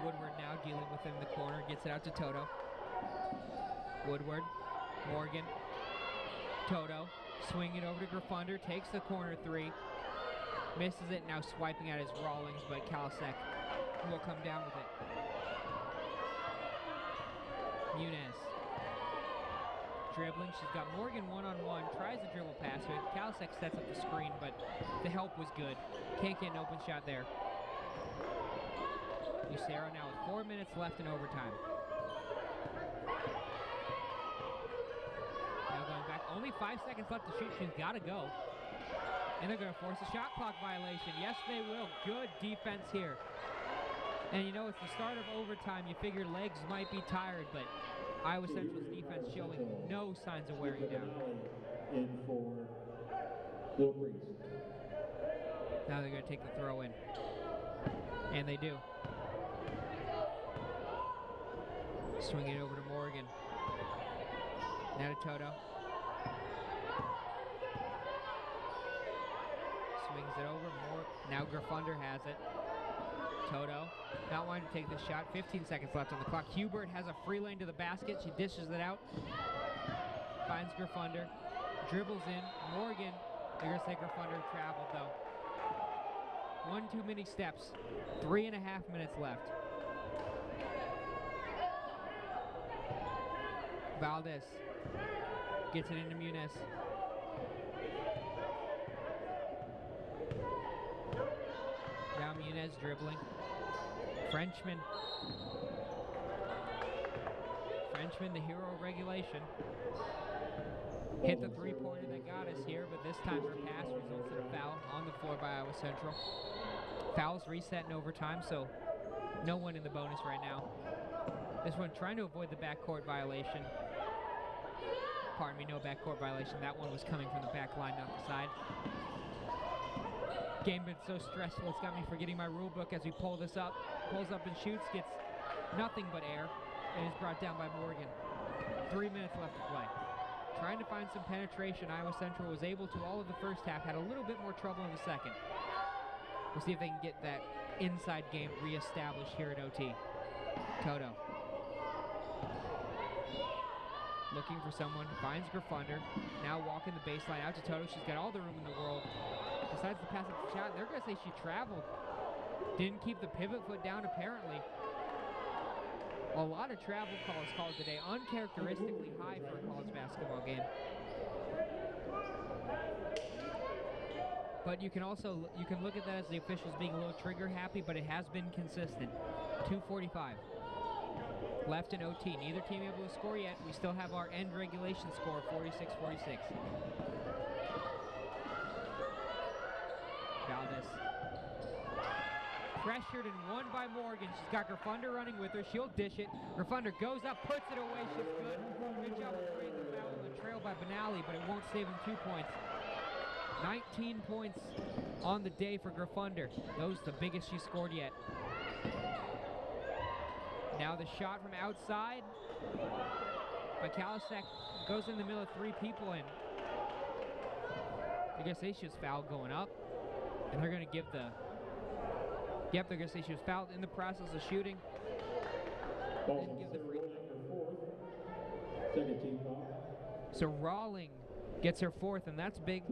Woodward now dealing within the corner. Gets it out to Toto. Woodward, Morgan, Toto, swing it over to Gryffindor, takes the corner 3, misses it, now swiping at his Rawlings, but Kalasek will come down with it. Muniz, dribbling, she's got Morgan one-on-one, tries the dribble pass, but Kalasek sets up the screen, but the help was good. Can't get an open shot there. Lucero now with 4 minutes left in overtime. Only 5 seconds left to shoot. She's got to go. And they're going to force a shot clock violation. Yes, they will. Good defense here. And you know, it's the start of overtime. You figure legs might be tired, but Iowa Central's defense showing no signs of wearing down. In for Little Priest. Now they're going to take the throw in. And they do. Swing it over to Morgan. Now to Toto. Swings it over. Now Gryffindor has it. Toto not wanting to take the shot. 15 seconds left on the clock. Hubert has a free lane to the basket. She dishes it out. Finds Gryffindor. Dribbles in. Morgan. They're going to say Gryffindor traveled though. One too many steps. 3.5 minutes left. Valdez gets it into Muniz. Now Muniz dribbling. Frenchman, the hero of regulation. Hit the three-pointer that got us here, but this time her pass results in a foul on the floor by Iowa Central. Fouls reset in overtime, so no one in the bonus right now. This one trying to avoid the backcourt violation. Pardon me, no backcourt violation. That one was coming from the back line, not the side. Game been so stressful, it's got me forgetting my rule book as we pull this up. Pulls up and shoots, gets nothing but air, and is brought down by Morgan. 3 minutes left to play. Trying to find some penetration. Iowa Central was able to all of the first half, had a little bit more trouble in the second. We'll see if they can get that inside game reestablished here at OT. Toto. Looking for someone, finds Gryffindor. Now walking the baseline out to Toto. She's got all the room in the world. Decides to pass up the shot. They're going to say she traveled. Didn't keep the pivot foot down apparently. A lot of travel calls called today. Uncharacteristically high for a college basketball game. But you can look at that as the officials being a little trigger happy, but it has been consistent. 2:45. left in OT. Neither team able to score yet. We still have our end regulation score, 46-46. Valdez. Pressured and won by Morgan. She's got Gerfunder running with her. She'll dish it. Gerfunder goes up, puts it away. She's good. Good job of creating the foul on the trail by Benally, but it won't save him 2 points. 19 points on the day for Gerfunder. Those the biggest she scored yet. Now the shot from outside by Kalasek goes in the middle of 3 people, and I guess they should foul going up, and they're going to give the. Yep, they're going to say she was fouled in the process of shooting. Ball Didn't give the free throw. Second team foul. So Rawling gets her 4th, and that's big.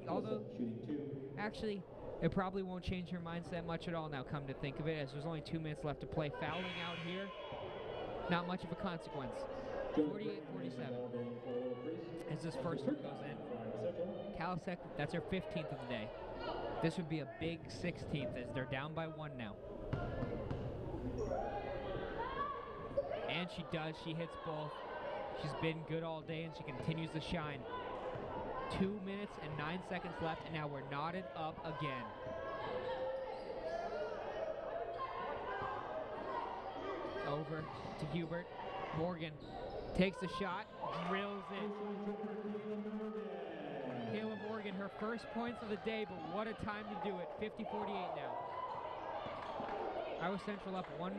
Although, shooting 2. actually, it probably won't change her mindset much at all now, come to think of it, as there's only 2 minutes left to play. Fouling out here, not much of a consequence. 48-47 as this first one goes in. Kalasek, that's her 15th of the day. This would be a big 16th as they're down by 1 now. And she does. She hits both. She's been good all day, and she continues to shine. 2 minutes and 9 seconds left, and now we're knotted up again. Over to Hubert. Morgan takes the shot, drills it. Kayla Morgan, her first points of the day, but what a time to do it. 50-48 now. Iowa Central up 1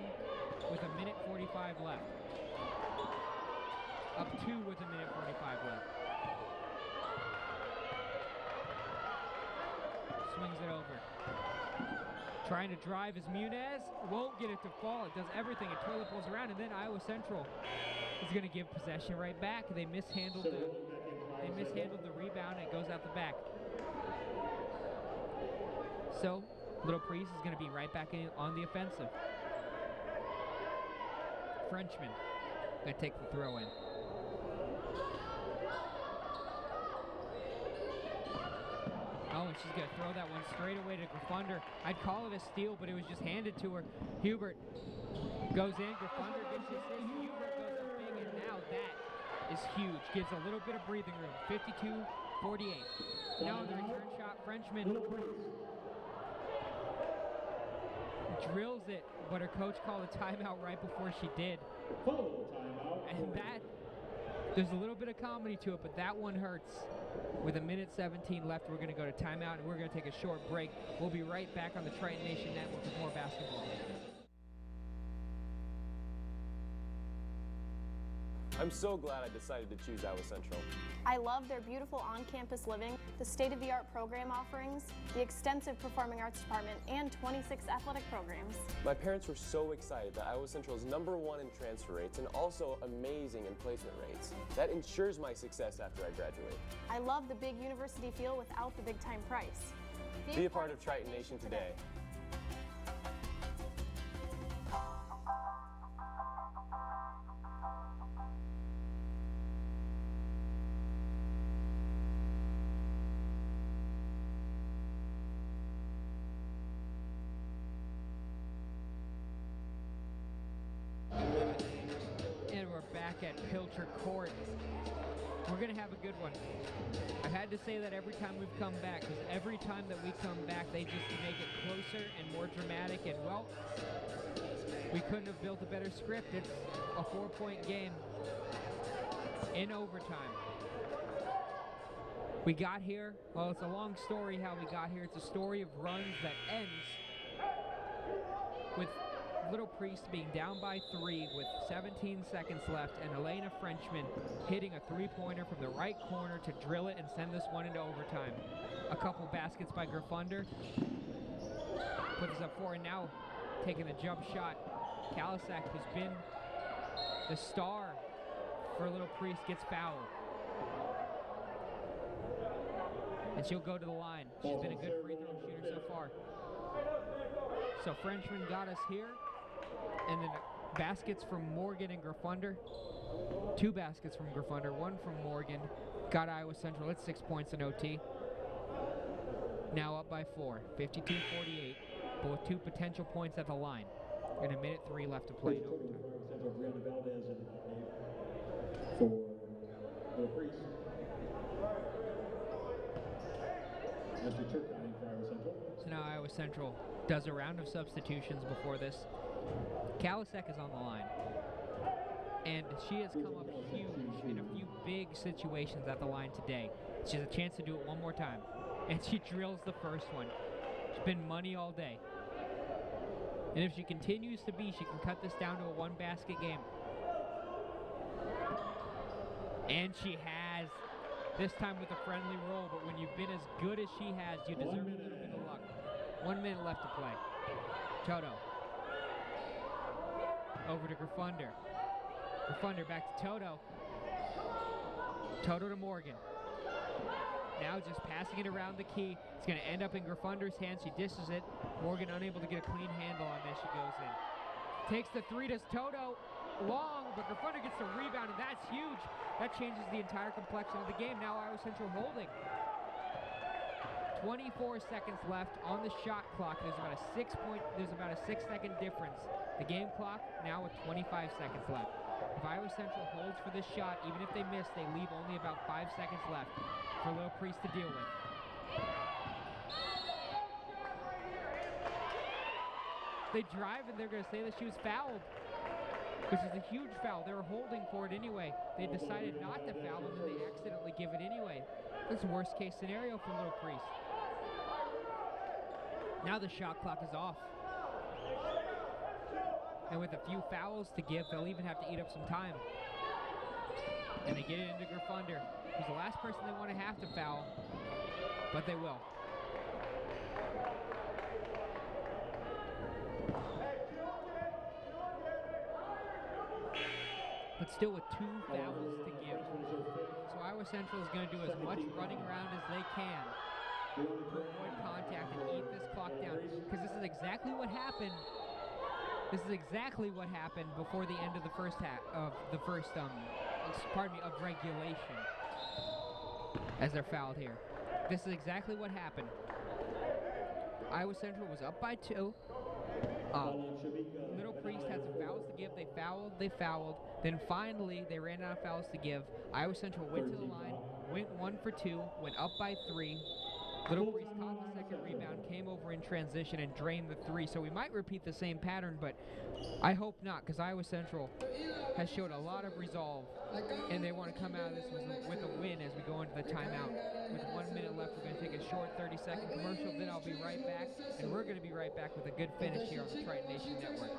with a minute 45 left. Up 2 with a minute 45 left. Swings it over. Trying to drive is Munez. Won't get it to fall. It does everything. It toilet pulls around, and then Iowa Central is going to give possession right back. They mishandled the rebound, and it goes out the back. So, Little Priest is going to be right back in on the offensive. Frenchman going to take the throw in. Oh, and she's going to throw that one straight away to Gerfunder. I'd call it a steal, but it was just handed to her. Hubert goes in. Gerfunder gets his assist. Hubert goes up big, and now that is huge. Gives a little bit of breathing room. 52-48. Now the return shot, Frenchman drills it, but her coach called a timeout right before she did. And that, there's a little bit of comedy to it, but that one hurts. With a minute 17 left, we're going to go to timeout, and we're going to take a short break. We'll be right back on the Triton Nation Network with more basketball. I'm so glad I decided to choose Iowa Central. I love their beautiful on-campus living, the state-of-the-art program offerings, the extensive performing arts department, and 26 athletic programs. My parents were so excited that Iowa Central is #1 in transfer rates and also amazing in placement rates. That ensures my success after I graduate. I love the big university feel without the big-time price. Be a part of Triton Nation today. At Pilcher Court. We're going to have a good one. I've had to say that every time we've come back, because every time that we come back, they just make it closer and more dramatic, and well, we couldn't have built a better script. It's a 4-point game in overtime. We got here, well, it's a long story how we got here. It's a story of runs that ends with Little Priest being down by 3 with 17 seconds left, and Elena Frenchman hitting a 3-pointer from the right corner to drill it and send this one into overtime. A couple baskets by Gerfunder. Puts us up 4, and now taking the jump shot. Kalasek, who's been the star for Little Priest, gets fouled. And she'll go to the line. She's been a good free throw shooter so far. So Frenchman got us here. And then baskets from Morgan and Gerfunder. 2 baskets from Gerfunder, 1 from Morgan. Got Iowa Central at 6 points in OT. Now up by 4, 52-48, but with 2 potential points at the line. And a minute 3 left to play in overtime. Central Brianna Valdez and for Little Priest. Mr. Turcotte for Iowa Central. So now Iowa Central does a round of substitutions before this. Kalasek is on the line. And she has come up huge in a few big situations at the line today. She has a chance to do it one more time. And she drills the first one. She's been money all day. And if she continues to be, she can cut this down to a one-basket game. And she has, this time with a friendly roll, but when you've been as good as she has, you deserve a little bit of luck. 1 minute left to play. Toto. Over to Grifunder. Grifunder back to Toto. Toto to Morgan. Now just passing it around the key. It's going to end up in Grifunder's hands. She dishes it. Morgan unable to get a clean handle on this. She goes in. Takes the 3 to Toto. Long, but Grifunder gets the rebound, and that's huge. That changes the entire complexion of the game. Now Iowa Central holding. 24 seconds left on the shot clock. There's about a 6-second difference. The game clock now with 25 seconds left. If Iowa Central holds for this shot, even if they miss, they leave only about 5 seconds left for Little Priest to deal with. They drive and they're going to say that she was fouled, which is a huge foul. They were holding for it anyway. They decided not to foul and then they accidentally give it anyway. That's the worst case scenario for Little Priest. Now the shot clock is off. And with a few fouls to give, they'll even have to eat up some time. And they get it into Grifunder, who's the last person they want to have to foul, but they will. But still with 2 fouls to give. So Iowa Central is going to do as much running around as they can to avoid contact and eat this clock down. Because this is exactly what happened. This is exactly what happened before the end of the first half of regulation. As they're fouled here. This is exactly what happened. Iowa Central was up by 2. Little Priest had some fouls to give. They fouled. Then finally, they ran out of fouls to give. Iowa Central went to the line, went 1 for 2, went up by 3. Little Priest caught the second rebound, came over in transition, and drained the 3. So we might repeat the same pattern, but I hope not, because Iowa Central has showed a lot of resolve, and they want to come out of this with a win as we go into the timeout. With 1 minute left, we're going to take a short 30-second commercial, then I'll be right back, and we're going to be right back with a good finish here on the Triton Nation Network.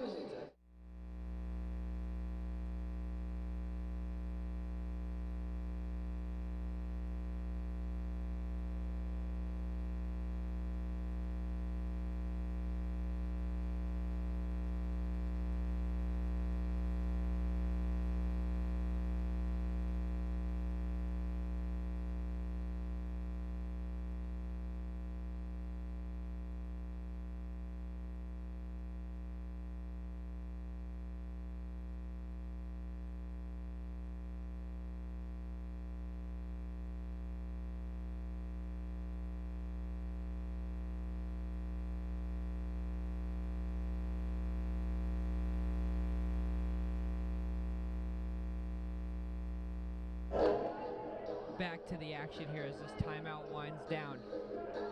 Back to the action here as this timeout winds down.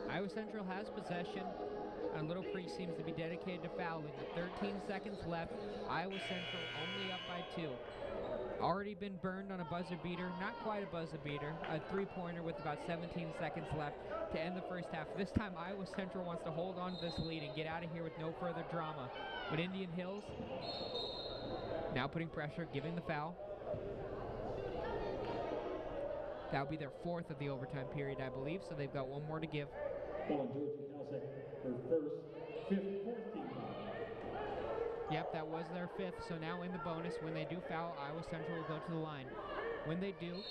Iowa Central has possession, and Little Priest seems to be dedicated to fouling. With 13 seconds left, Iowa Central only up by 2. Already been burned on a buzzer beater, not quite a buzzer beater, a 3-pointer with about 17 seconds left to end the first half. This time Iowa Central wants to hold on to this lead and get out of here with no further drama. But Indian Hills now putting pressure, giving the foul. That'll be their 4th of the overtime period, I believe, so they've got 1 more to give. Yep, that was their 5th, so now in the bonus, when they do foul, Iowa Central will go to the line. When they do,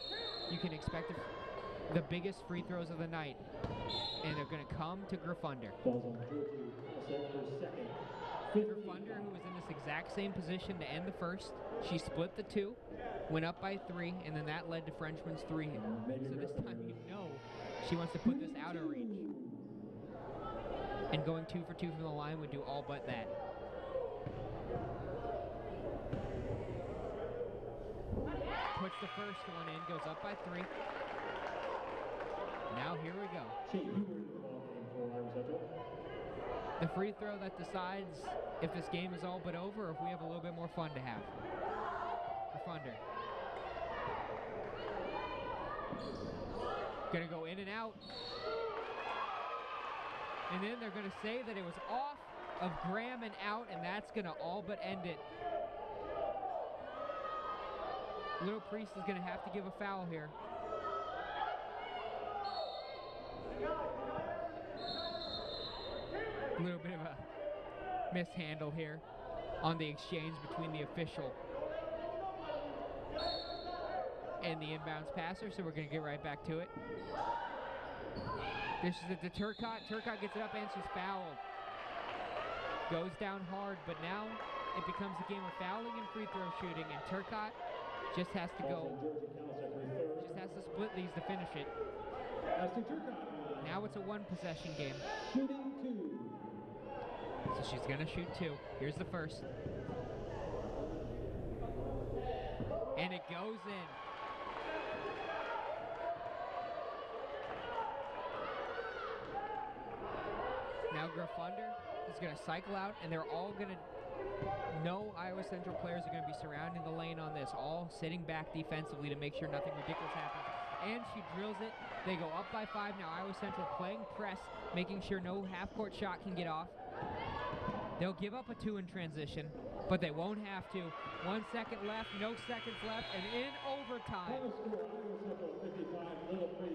you can expect the biggest free throws of the night, and they're going to come to Grifunder. Grifunder, who was in this exact same position to end the first, she split the 2, went up by 3, and then that led to Frenchman's 3. So this time you know she wants to put this out of reach. And going 2 for 2 from the line would do all but that. puts the first one in, goes up by 3. Now here we go. Shane Hubert in the ball game for Iowa Central. The free throw that decides if this game is all but over or if we have a little bit more fun to have. For Funder. Gonna go in and out. And then they're gonna say that it was off of Graham and out, and that's gonna all but end it. Little Priest is gonna have to give a foul here. A little bit of a mishandle here on the exchange between the official and the inbounds passer, so we're going to get right back to it. This is it to Turcotte. Turcotte gets it up and she's fouled. Goes down hard, but now it becomes a game of fouling and free throw shooting, and Turcotte just has to go, just has to split these to finish it. Now it's a 1-possession game. Shooting 2. So she's gonna shoot 2. Here's the first. And it goes in. Now Grafunder is gonna cycle out, and they're all gonna know Iowa Central players are gonna be surrounding the lane on this, all sitting back defensively to make sure nothing ridiculous happens. And she drills it. They go up by 5 now. Iowa Central playing press, making sure no half-court shot can get off. They'll give up a 2 in transition, but they won't have to. 1 second left, no seconds left, and in overtime,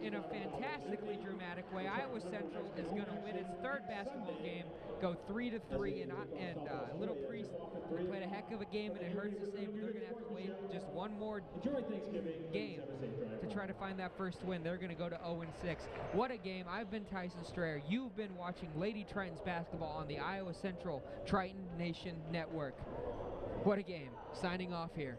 in a fantastically dramatic way, Iowa Central is going to win its 3rd basketball game, go 3-3, and Little Priest played a heck of a game, and it hurts to say, but they're going to have to wait just one more game to try to find that first win. They're going to go to 0-6. What a game. I've been Tyson Strayer. You've been watching Lady Tritons basketball on the Iowa Central Triton Nation Network. What a game. Signing off here.